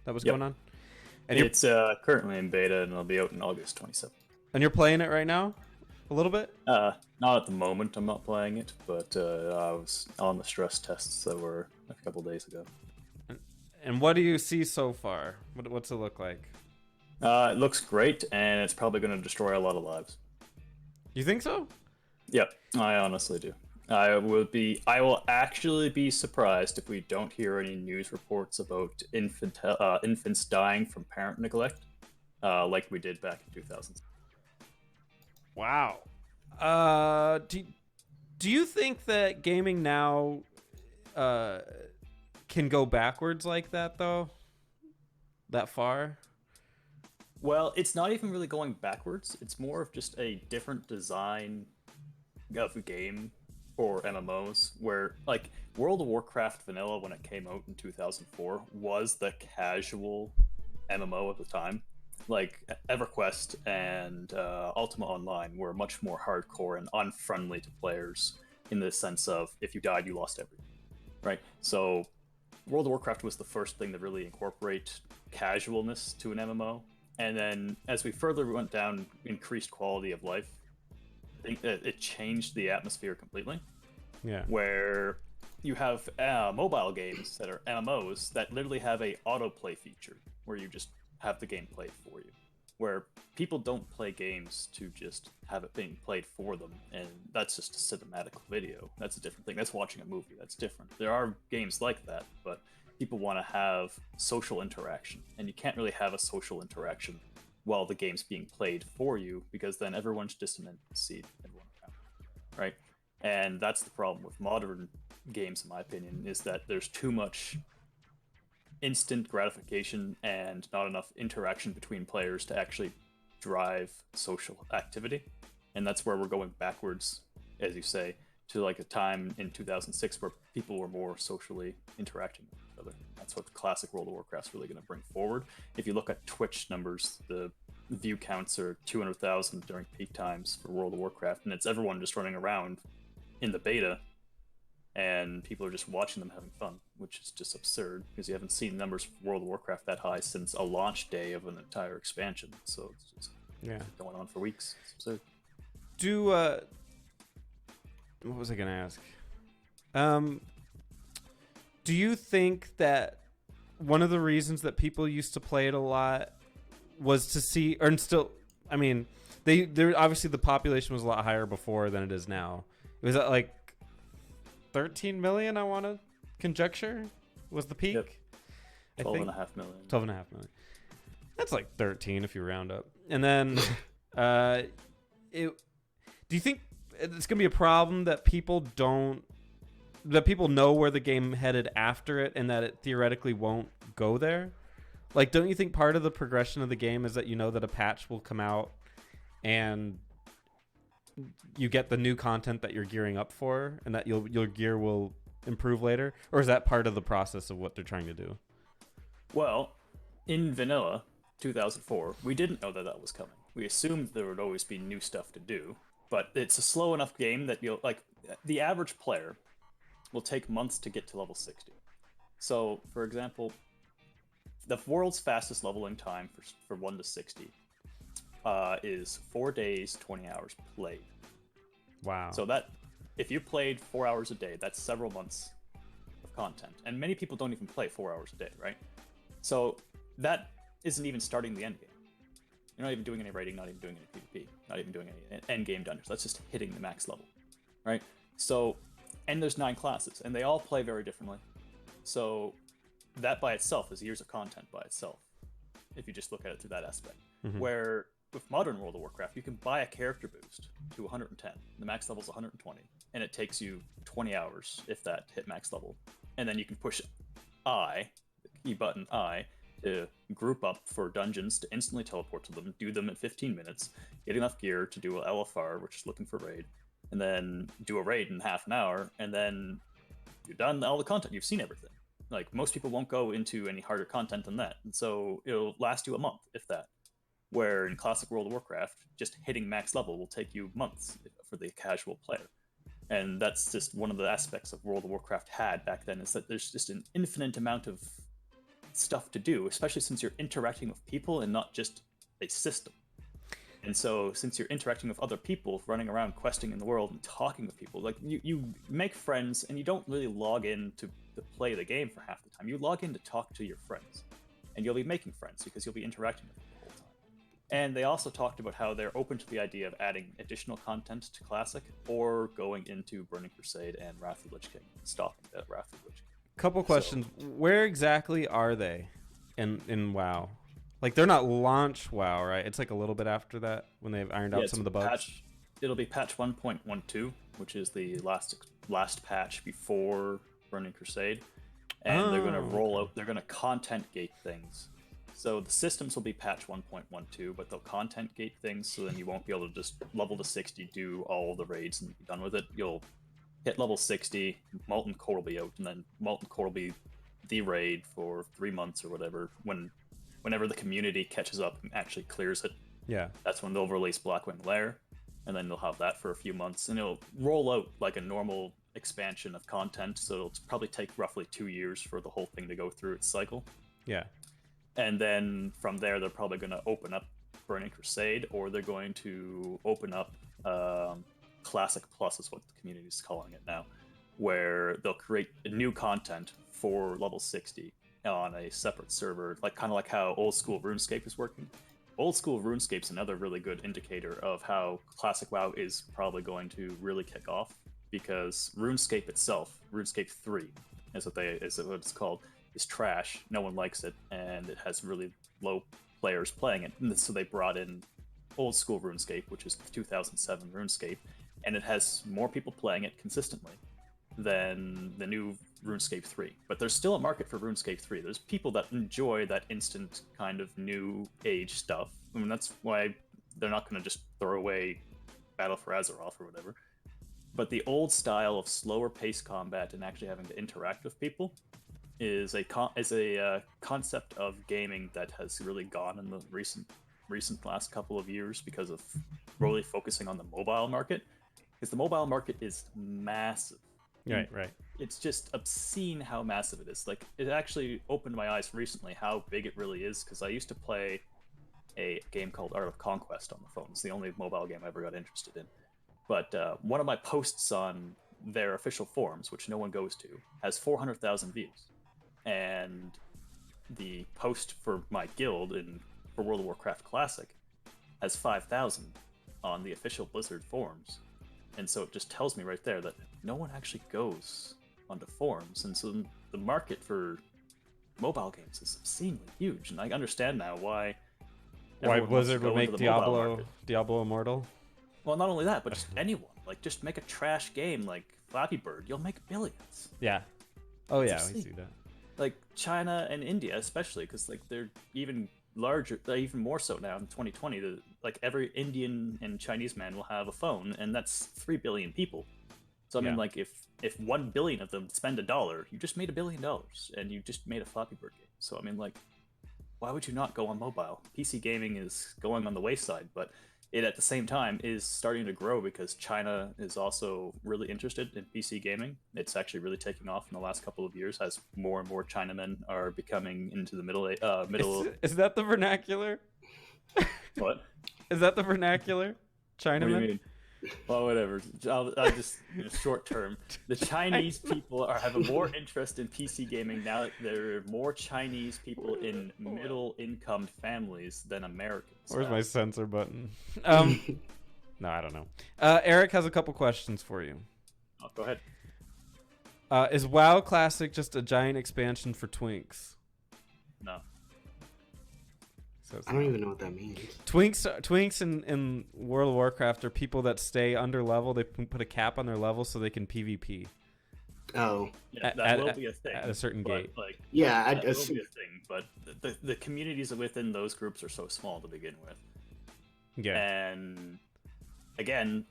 that was going on? And It's currently in beta, and it'll be out in August 27th. And you're playing it right now? A little bit? Not at the moment. I'm not playing it, but I was on the stress tests that were a couple days ago. And what do you see so far? What's it look like? It looks great, and it's probably going to destroy a lot of lives. You think so? Yep, I honestly do. I will actually be surprised if we don't hear any news reports about infants dying from parent neglect, like we did back in 2000. Wow. Do you think that gaming now can go backwards like that, though? That far? Well, it's not even really going backwards. It's more of just a different design of a game for MMOs, where like World of Warcraft Vanilla, when it came out in 2004, was the casual MMO at the time. Like EverQuest and Ultima Online were much more hardcore and unfriendly to players in the sense of if you died, you lost everything, right? So World of Warcraft was the first thing to really incorporate casualness to an MMO. And then as we further went down, increased quality of life, I think that it changed the atmosphere completely. Yeah. Where you have mobile games that are MMOs that literally have a autoplay feature where you just have the game played for you. Where people don't play games to just have it being played for them, and that's just a cinematic video. That's a different thing. That's watching a movie. That's different. There are games like that, but people want to have social interaction, and you can't really have a social interaction while the game's being played for you, because then everyone's dissonant to see everyone around, right? And that's the problem with modern games, in my opinion, is that there's too much instant gratification and not enough interaction between players to actually drive social activity. And that's where we're going backwards, as you say, to like a time in 2006 where people were more socially interacting with each other. That's what the classic World of Warcraft's really going to bring forward. If you look at Twitch numbers, the view counts are 200,000 during peak times for World of Warcraft, and it's everyone just running around in the beta, and people are just watching them having fun, which is just absurd because you haven't seen numbers for World of Warcraft that high since a launch day of an entire expansion. So it's just going on for weeks. It's absurd. What was I gonna ask? Do you think that one of the reasons that people used to play it a lot was to see, or still, I mean, there obviously the population was a lot higher before than it is now. It was at like 13 million, I want to conjecture, was the peak. Yep. I 12.5 million. 12.5 million. That's like 13 if you round up. And then, do you think it's gonna be a problem that people know where the game headed after it, and that it theoretically won't go there? Like, don't you think part of the progression of the game is that you know that a patch will come out and you get the new content that you're gearing up for, and that your gear will improve later? Or is that part of the process of what they're trying to do? Well, in Vanilla 2004, we didn't know that was coming. we assumed there would always be new stuff to do, but it's a slow enough game that you'll like the average player will take months to get to level 60. So, for example, the world's fastest leveling time for 1 to 60 is 4 days, 20 hours played. Wow. So that if you played 4 hours a day, that's several months of content. And many people don't even play 4 hours a day, right? So that isn't even starting the end game. You're not even doing any raiding, not even doing any PvP, not even doing any end game dungeons. That's just hitting the max level, right? So, and there's 9 classes, and they all play very differently. So that by itself is years of content by itself, if you just look at it through that aspect. Mhm. Where with modern World of Warcraft, you can buy a character boost to 110. The max level is 120, and it takes you 20 hours, if that, to hit max level. And then you can push I, the key button I, to group up for dungeons to instantly teleport to them, do them in 15 minutes, get enough gear to do a LFR, which is looking for raid, and then do a raid in half an hour, and then you're done all the content. You've seen everything. Like, most people won't go into any harder content than that, and so it'll last you a month, if that. Where in classic World of Warcraft, just hitting max level will take you months for the casual player. And that's just one of the aspects of World of Warcraft had back then, is that there's just an infinite amount of stuff to do, especially since you're interacting with people and not just a system. And so since you're interacting with other people, running around questing in the world and talking with people, like you make friends and you don't really log in to play the game for half the time. You log in to talk to your friends, and you'll be making friends because you'll be interacting with them the whole time. And they also talked about how they're open to the idea of adding additional content to Classic, or going into Burning Crusade and Wrath of the Lich King, stopping at Wrath of the Lich King. Couple questions. Where exactly are they in WoW? Like, they're not launch WoW, right? It's like a little bit after that when they've ironed out some of the bugs. It'll be patch 1.12, which is the last patch before Burning Crusade, and they're going to roll out. They're going to content gate things. So the systems will be patch 1.12, but they'll content gate things, so then you won't be able to just level to 60, do all the raids, and be done with it. You'll hit level 60, Molten Core will be out, and then Molten Core will be the raid for 3 months or whatever. Whenever the community catches up and actually clears it, Yeah. that's when they'll release Blackwing Lair, and then they'll have that for a few months, and it'll roll out like a normal expansion of content. So it'll probably take roughly 2 years for the whole thing to go through its cycle. Yeah. And then from there, they're probably going to open up Burning Crusade, or they're going to open up Classic Plus, is what the community is calling it now, where they'll create new content for level 60 on a separate server, like kind of like how old school RuneScape is working. Old school RuneScape's another really good indicator of how Classic WoW is probably going to really kick off, because RuneScape itself, RuneScape 3, is what it's called, is trash. No one likes it, and it has really low players playing it. And so they brought in old school RuneScape, which is 2007 RuneScape, and it has more people playing it consistently than the new RuneScape 3. But there's still a market for RuneScape 3. There's people that enjoy that instant kind of new age stuff. I mean, that's why they're not going to just throw away Battle for Azeroth or whatever. But the old style of slower pace combat and actually having to interact with people is a concept of gaming that has really gone in the recent last couple of years because of really focusing on the mobile market. Because the mobile market is massive. Right. It's just obscene how massive it is. Like, it actually opened my eyes recently how big it really is, because I used to play a game called Art of Conquest on the phone. It's the only mobile game I ever got interested in. But one of my posts on their official forums, which no one goes to, has 400,000 views. And the post for my guild for World of Warcraft Classic has 5,000 on the official Blizzard forums. And so it just tells me right there that no one actually goes onto forums. And so the market for mobile games is obscenely huge. And I understand now why Blizzard would make Diablo Immortal. Well, not only that, but just anyone. Like, just make a trash game like Flappy Bird. You'll make billions. Yeah. Oh, yeah, we see that. Like, China and India especially, because like they're even larger, even more so now in 2020. Like, every Indian and Chinese man will have a phone, and that's 3 billion people. So I mean, like, if 1 billion of them spend $1, you just made $1 billion, and you just made a Flappy Bird game. So I mean, like, why would you not go on mobile? PC gaming is going on the wayside, but it at the same time is starting to grow because China is also really interested in PC gaming. It's actually really taking off in the last couple of years as more and more Chinamen are becoming into the middle. Is that the vernacular? What? Is that the vernacular? What do you Chinaman? mean? Well, whatever. I'll just short term. The Chinese people have a more interest in PC gaming now that there are more Chinese people in middle-income families than Americans. Where's have. my censor button? No, I don't know. Eric has a couple questions for you. Oh, go ahead. Is WoW Classic just a giant expansion for twinks? No. Says I don't no. even know what that means. Twinks in World of Warcraft are people that stay under level. They put a cap on their level so they can PvP. Oh, Yeah, that At- will be a thing. at a certain but, gate. Like, yeah. that will be a thing. But the communities within those groups are so small to begin with. Yeah. And again,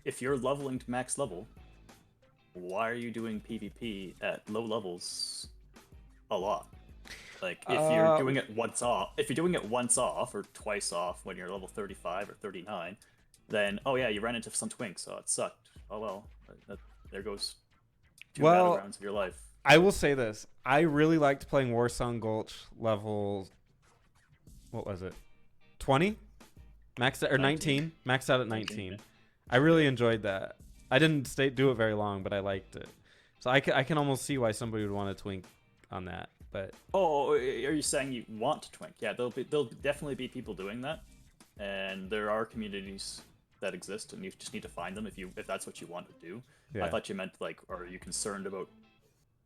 if you're leveling to max level, why are you doing PvP at low levels a lot? Like if you're doing it once off or twice off when you're level 35 or 39, then oh yeah, you ran into some twinks, so it sucked. Oh well, there goes two battle rounds of your life. I will say this. I really liked playing Warsong Gulch level, what was it? 20? Maxed out, or 19? Maxed out at 19. Yeah. I really enjoyed that. I didn't do it very long, but I liked it. So I can almost see why somebody would want to twink on that. But Oh, are you saying you want to twink? Yeah, there'll definitely be people doing that, and there are communities that exist, and you just need to find them if that's what you want to do. yeah. I thought you meant like, are you concerned about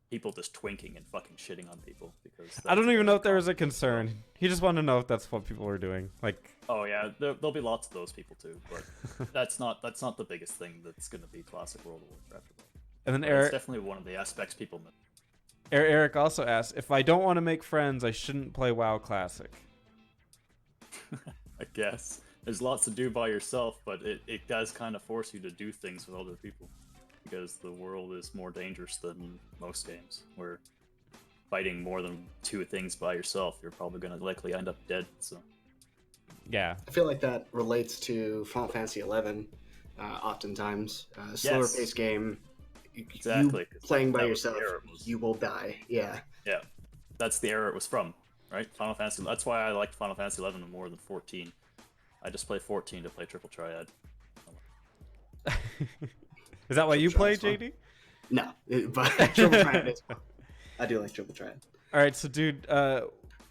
people just twinking and fucking shitting on people? Because I don't that's even know if there common. was a concern. He just wanted to know if that's what people were doing. Like, Oh yeah, there'll be lots of those people too, but that's not the biggest thing that's going to be classic World of Warcraft. and then But Eric it's definitely one of the aspects people miss. Eric also asked, if I don't want to make friends, I shouldn't play WoW Classic. I guess there's lots to do by yourself, but it does kind of force you to do things with other people because the world is more dangerous than most games. Where fighting more than two things by yourself, you're probably going to likely end up dead. So Yeah. I feel like that relates to Final Fantasy XI. Oftentimes, slower Yes. paced game. Exactly, You 'cause playing by that was the yourself, era it was. you will die. Yeah. yeah, that's the era it was from, right? Final Fantasy. That's why I liked Final Fantasy 11 more than 14. I just play 14 to play Triple Triad. Is that why you play, Trial's fun. JD? No, but Triple Triad is fun. I do like Triple Triad. All right, so dude,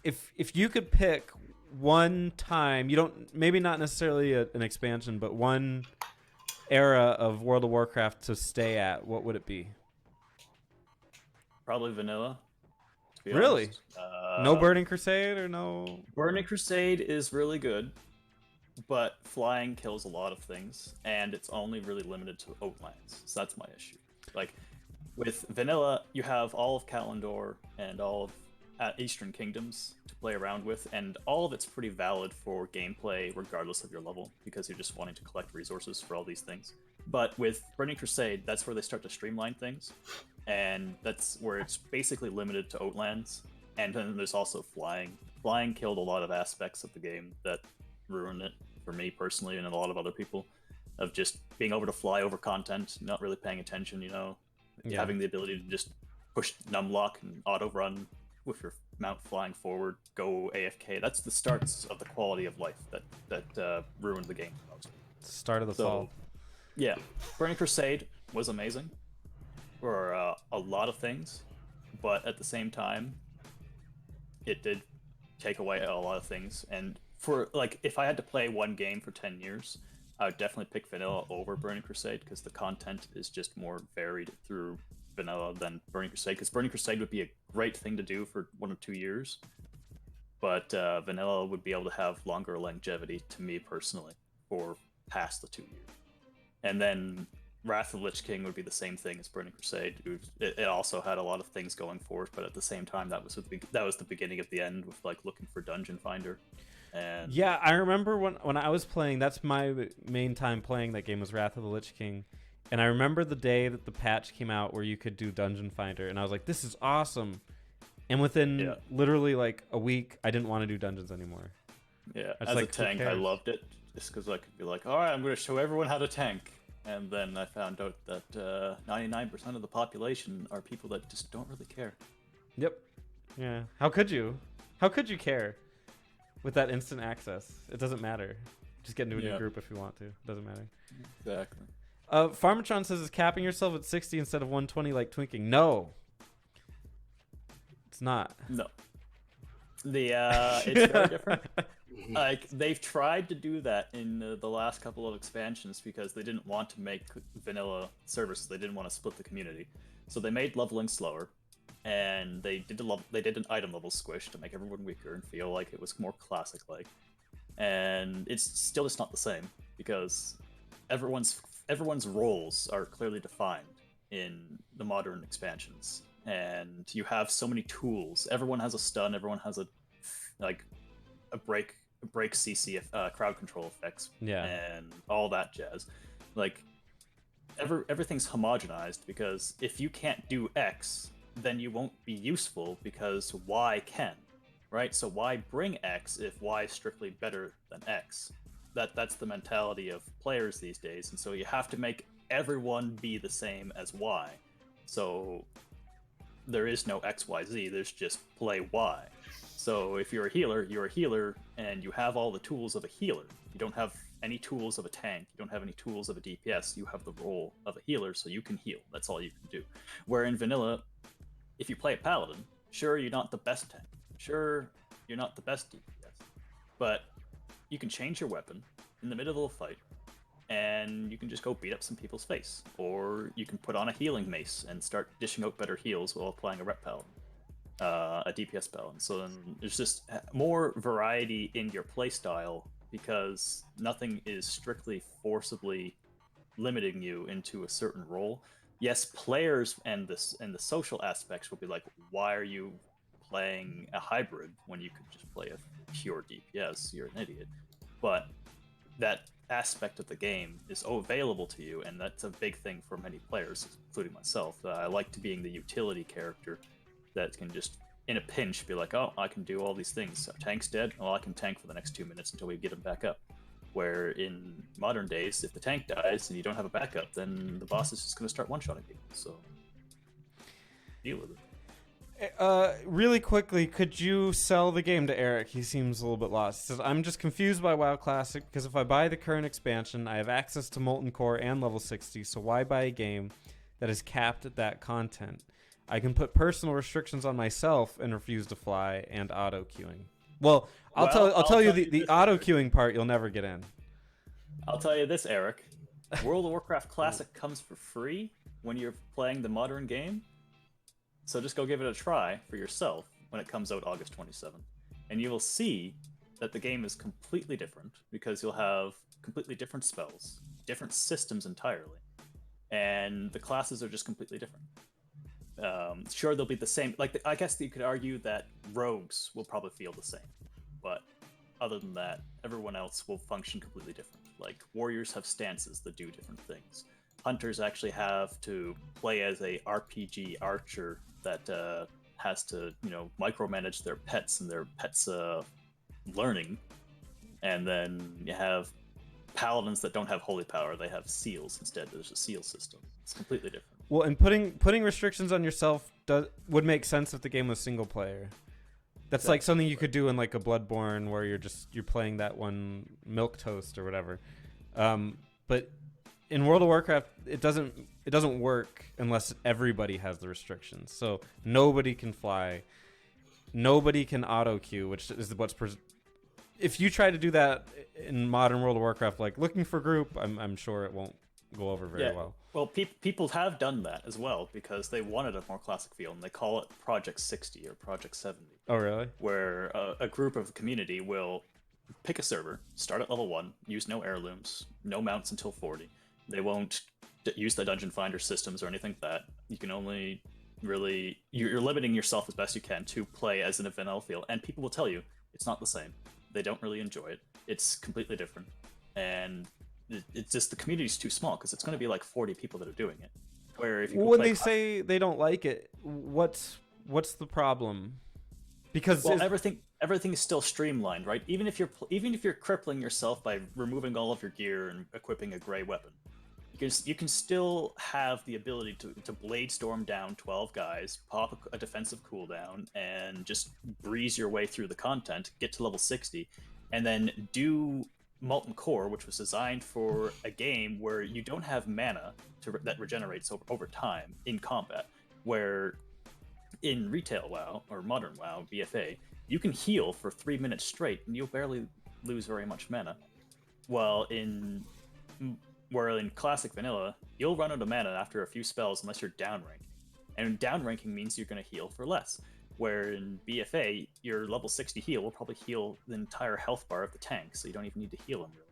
if you could pick one time, you don't, maybe not necessarily an expansion, but one era of World of Warcraft to stay at, what would it be? Probably vanilla. To be Really? honest. No Burning Crusade or no? Burning Crusade is really good, but flying kills a lot of things, and it's only really limited to Outlands. So that's my issue. Like with vanilla, you have all of Kalimdor and all of Eastern Kingdoms to play around with, and all of it's pretty valid for gameplay regardless of your level, because you're just wanting to collect resources for all these things. But with Burning Crusade, that's where they start to streamline things, and that's where it's basically limited to Outlands, and then there's also flying. Flying killed a lot of aspects of the game that ruined it for me personally and a lot of other people, of just being able to fly over content, not really paying attention, Yeah. having the ability to just push numlock and auto run with your mount flying forward, go AFK. That's the starts of the quality of life that ruined the game the most. Start of the So, fall. yeah, Burning Crusade was amazing for a lot of things, but at the same time, it did take away a lot of things. And for like, if I had to play one game for 10 years, I would definitely pick vanilla over Burning Crusade because the content is just more varied through vanilla than Burning Crusade. Because Burning Crusade would be a great thing to do for 1 or 2 years, but vanilla would be able to have longer longevity to me personally for past the 2 years. And then Wrath of the Lich King would be the same thing as Burning Crusade. It also had a lot of things going for it, but at the same time, that was the beginning of the end with like looking for Dungeon Finder. And Yeah, I remember when I was playing, that's my main time playing that game was Wrath of the Lich King. And I remember the day that the patch came out where you could do Dungeon Finder, and I was like, this is awesome. And within Yeah. literally like a week, I didn't want to do dungeons anymore. Yeah, It's as a like, who tank, I cares? loved it just because I could be like, all right, I'm going to show everyone how to tank. And then I found out that 99% of the population are people that just don't really care. Yep. Yeah. How could you? How could you care with that instant access? It doesn't matter. Just get into a new Yeah. group if you want to. It doesn't matter. Exactly. Farmatron says, is capping yourself at 60 instead of 120 like twinking? No. It's not. No. It's very different. Like, they've tried to do that in the last couple of expansions because they didn't want to make vanilla servers. They didn't want to split the community, so they made leveling slower, and they did an item level squish to make everyone weaker and feel like it was more classic-like. And it's still just not the same because everyone's roles are clearly defined in the modern expansions, and you have so many tools. Everyone has a stun. Everyone has a break CC crowd control effects, Yeah. and all that jazz. Like everything's homogenized because if you can't do X, then you won't be useful because Y can, right? So why bring X if Y is strictly better than X? That's the mentality of players these days, and so you have to make everyone be the same as Y. So there is no XYZ. There's just play Y. So if you're a healer, and you have all the tools of a healer. You don't have any tools of a tank. You don't have any tools of a DPS. You have the role of a healer, so you can heal. That's all you can do. Where in vanilla, if you play a paladin, sure, you're not the best tank. Sure, you're not the best DPS. But you can change your weapon in the middle of a fight, and you can just go beat up some people's face. Or you can put on a healing mace and start dishing out better heals while applying a rep paladin. A DPS paladin. So then there's just more variety in your playstyle because nothing is strictly forcibly limiting you into a certain role. Yes, players and the social aspects will be like, why are you playing a hybrid when you could just play a pure DPS? You're an idiot. But that aspect of the game is available to you, and that's a big thing for many players, including myself. I like to being the utility character that can just, in a pinch, be like, oh, I can do all these things. Our tank's dead. Well, I can tank for the next 2 minutes until we get him back up. Where in modern days, if the tank dies and you don't have a backup, then the boss is just going to start one-shotting people. So, deal with it. Really quickly, could you sell the game to Eric? He seems a little bit lost. He says, I'm just confused by WoW Classic because if I buy the current expansion, I have access to Molten Core and level 60, so why buy a game that is capped at that content? I can put personal restrictions on myself and refuse to fly and auto queuing. Well, I'll tell you the auto queuing part you'll never get in. I'll tell you this, Eric. World of Warcraft Classic comes for free when you're playing the modern game. So just go give it a try for yourself when it comes out August 27th. And you will see that the game is completely different because you'll have completely different spells, different systems entirely. And the classes are just completely different. Sure, they'll be the same. Like, I guess you could argue that rogues will probably feel the same, but other than that, everyone else will function completely different. Like, warriors have stances that do different things. Hunters actually have to play as a RPG archer that has to, micromanage their pets and their pets' learning. And then you have paladins that don't have holy power; they have seals instead. There's a seal system. It's completely different. Well, and putting restrictions on yourself would make sense if the game was single player. That's like something you could do in like a Bloodborne where you're playing that one milk toast or whatever. But in World of Warcraft, it doesn't work unless everybody has the restrictions. So nobody can fly, nobody can auto queue, which is if you try to do that in modern World of Warcraft, like looking for group, I'm sure it won't go over very well. Well, people have done that as well because they wanted a more classic feel, and they call it Project 60 or Project 70. Oh, really? Where a group of community will pick a server, start at level 1, use no heirlooms, no mounts until 40. They won't use the dungeon finder systems or anything like that. You can only really... You're limiting yourself as best you can to play as an vanilla feel, and people will tell you it's not the same. They don't really enjoy it. It's completely different. And it's just the community's too small because it's going to be like 40 people that are doing it. Where if you when they say they don't like it, what's What's the problem? Because Well, everything is still streamlined, right? Even if you're crippling yourself by removing all of your gear and equipping a gray weapon, you can still have the ability to blade storm down 12 guys, pop a defensive cooldown, and just breeze your way through the content, get to level 60, and then do Molten Core, which was designed for a game where you don't have mana that regenerates over time in combat, where in retail WoW or modern WoW BFA, you can heal for 3 minutes straight and you'll barely lose very much mana. Well, in classic vanilla, you'll run out of mana after a few spells unless you're downranking. And downranking means you're going to heal for less. Where in BFA, your level 60 heal will probably heal the entire health bar of the tank, so you don't even need to heal them really.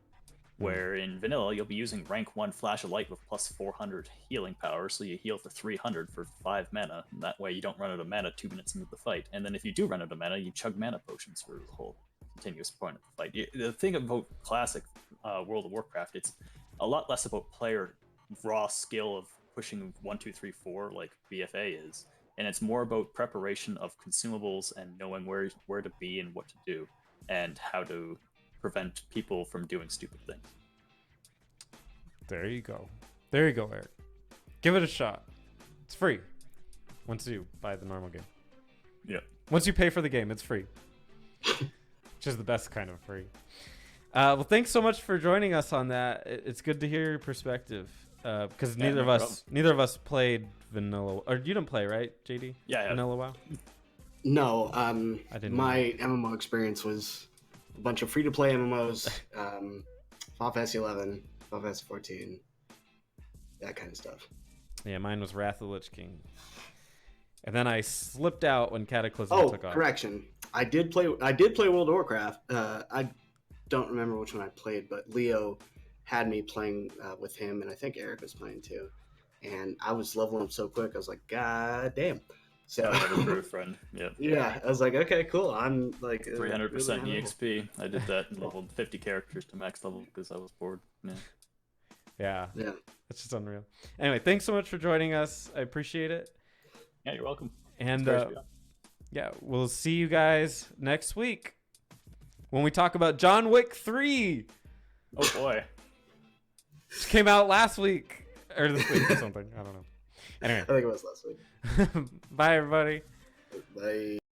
Where in vanilla, you'll be using rank 1 Flash of Light with plus 400 healing power, so you heal for 300 for 5 mana, and that way you don't run out of mana 2 minutes into the fight. And then if you do run out of mana, you chug mana potions for the whole continuous point of the fight. The thing about classic World of Warcraft, it's a lot less about player raw skill of pushing 1, 2, 3, 4 like BFA is, and it's more about preparation of consumables and knowing where to be and what to do, and how to prevent people from doing stupid things. There you go. There you go, Eric. Give it a shot. It's free. Once you buy the normal game. Yeah. Once you pay for the game, it's free. Which is the best kind of free. Well, thanks so much for joining us on that. It's good to hear your perspective. Because neither of us played vanilla. Or you didn't play, right, JD? Yeah. Vanilla WoW? No, I didn't my MMO experience was a bunch of free-to-play MMOs, Final Fantasy 11, Final Fantasy 14, that kind of stuff. Yeah, mine was Wrath of the Lich King. And then I slipped out when Cataclysm took off. Correction. I did play World of Warcraft. I don't remember which one I played, but Leo had me playing with him, and I think Eric was playing too. And I was leveling up so quick, I was like, God damn. So Friend. Yeah. Yeah, I was like, okay, cool. I'm like 300% EXP. I did that and leveled 50 characters to max level because I was bored. Yeah. Yeah. It's just unreal. Anyway, thanks so much for joining us. I appreciate it. Yeah, you're welcome. And yeah, we'll see you guys next week when we talk about John Wick 3. Oh boy. Which came out last week or this week or something. I don't know. Anyway. I think it was last week. Bye, everybody. Bye.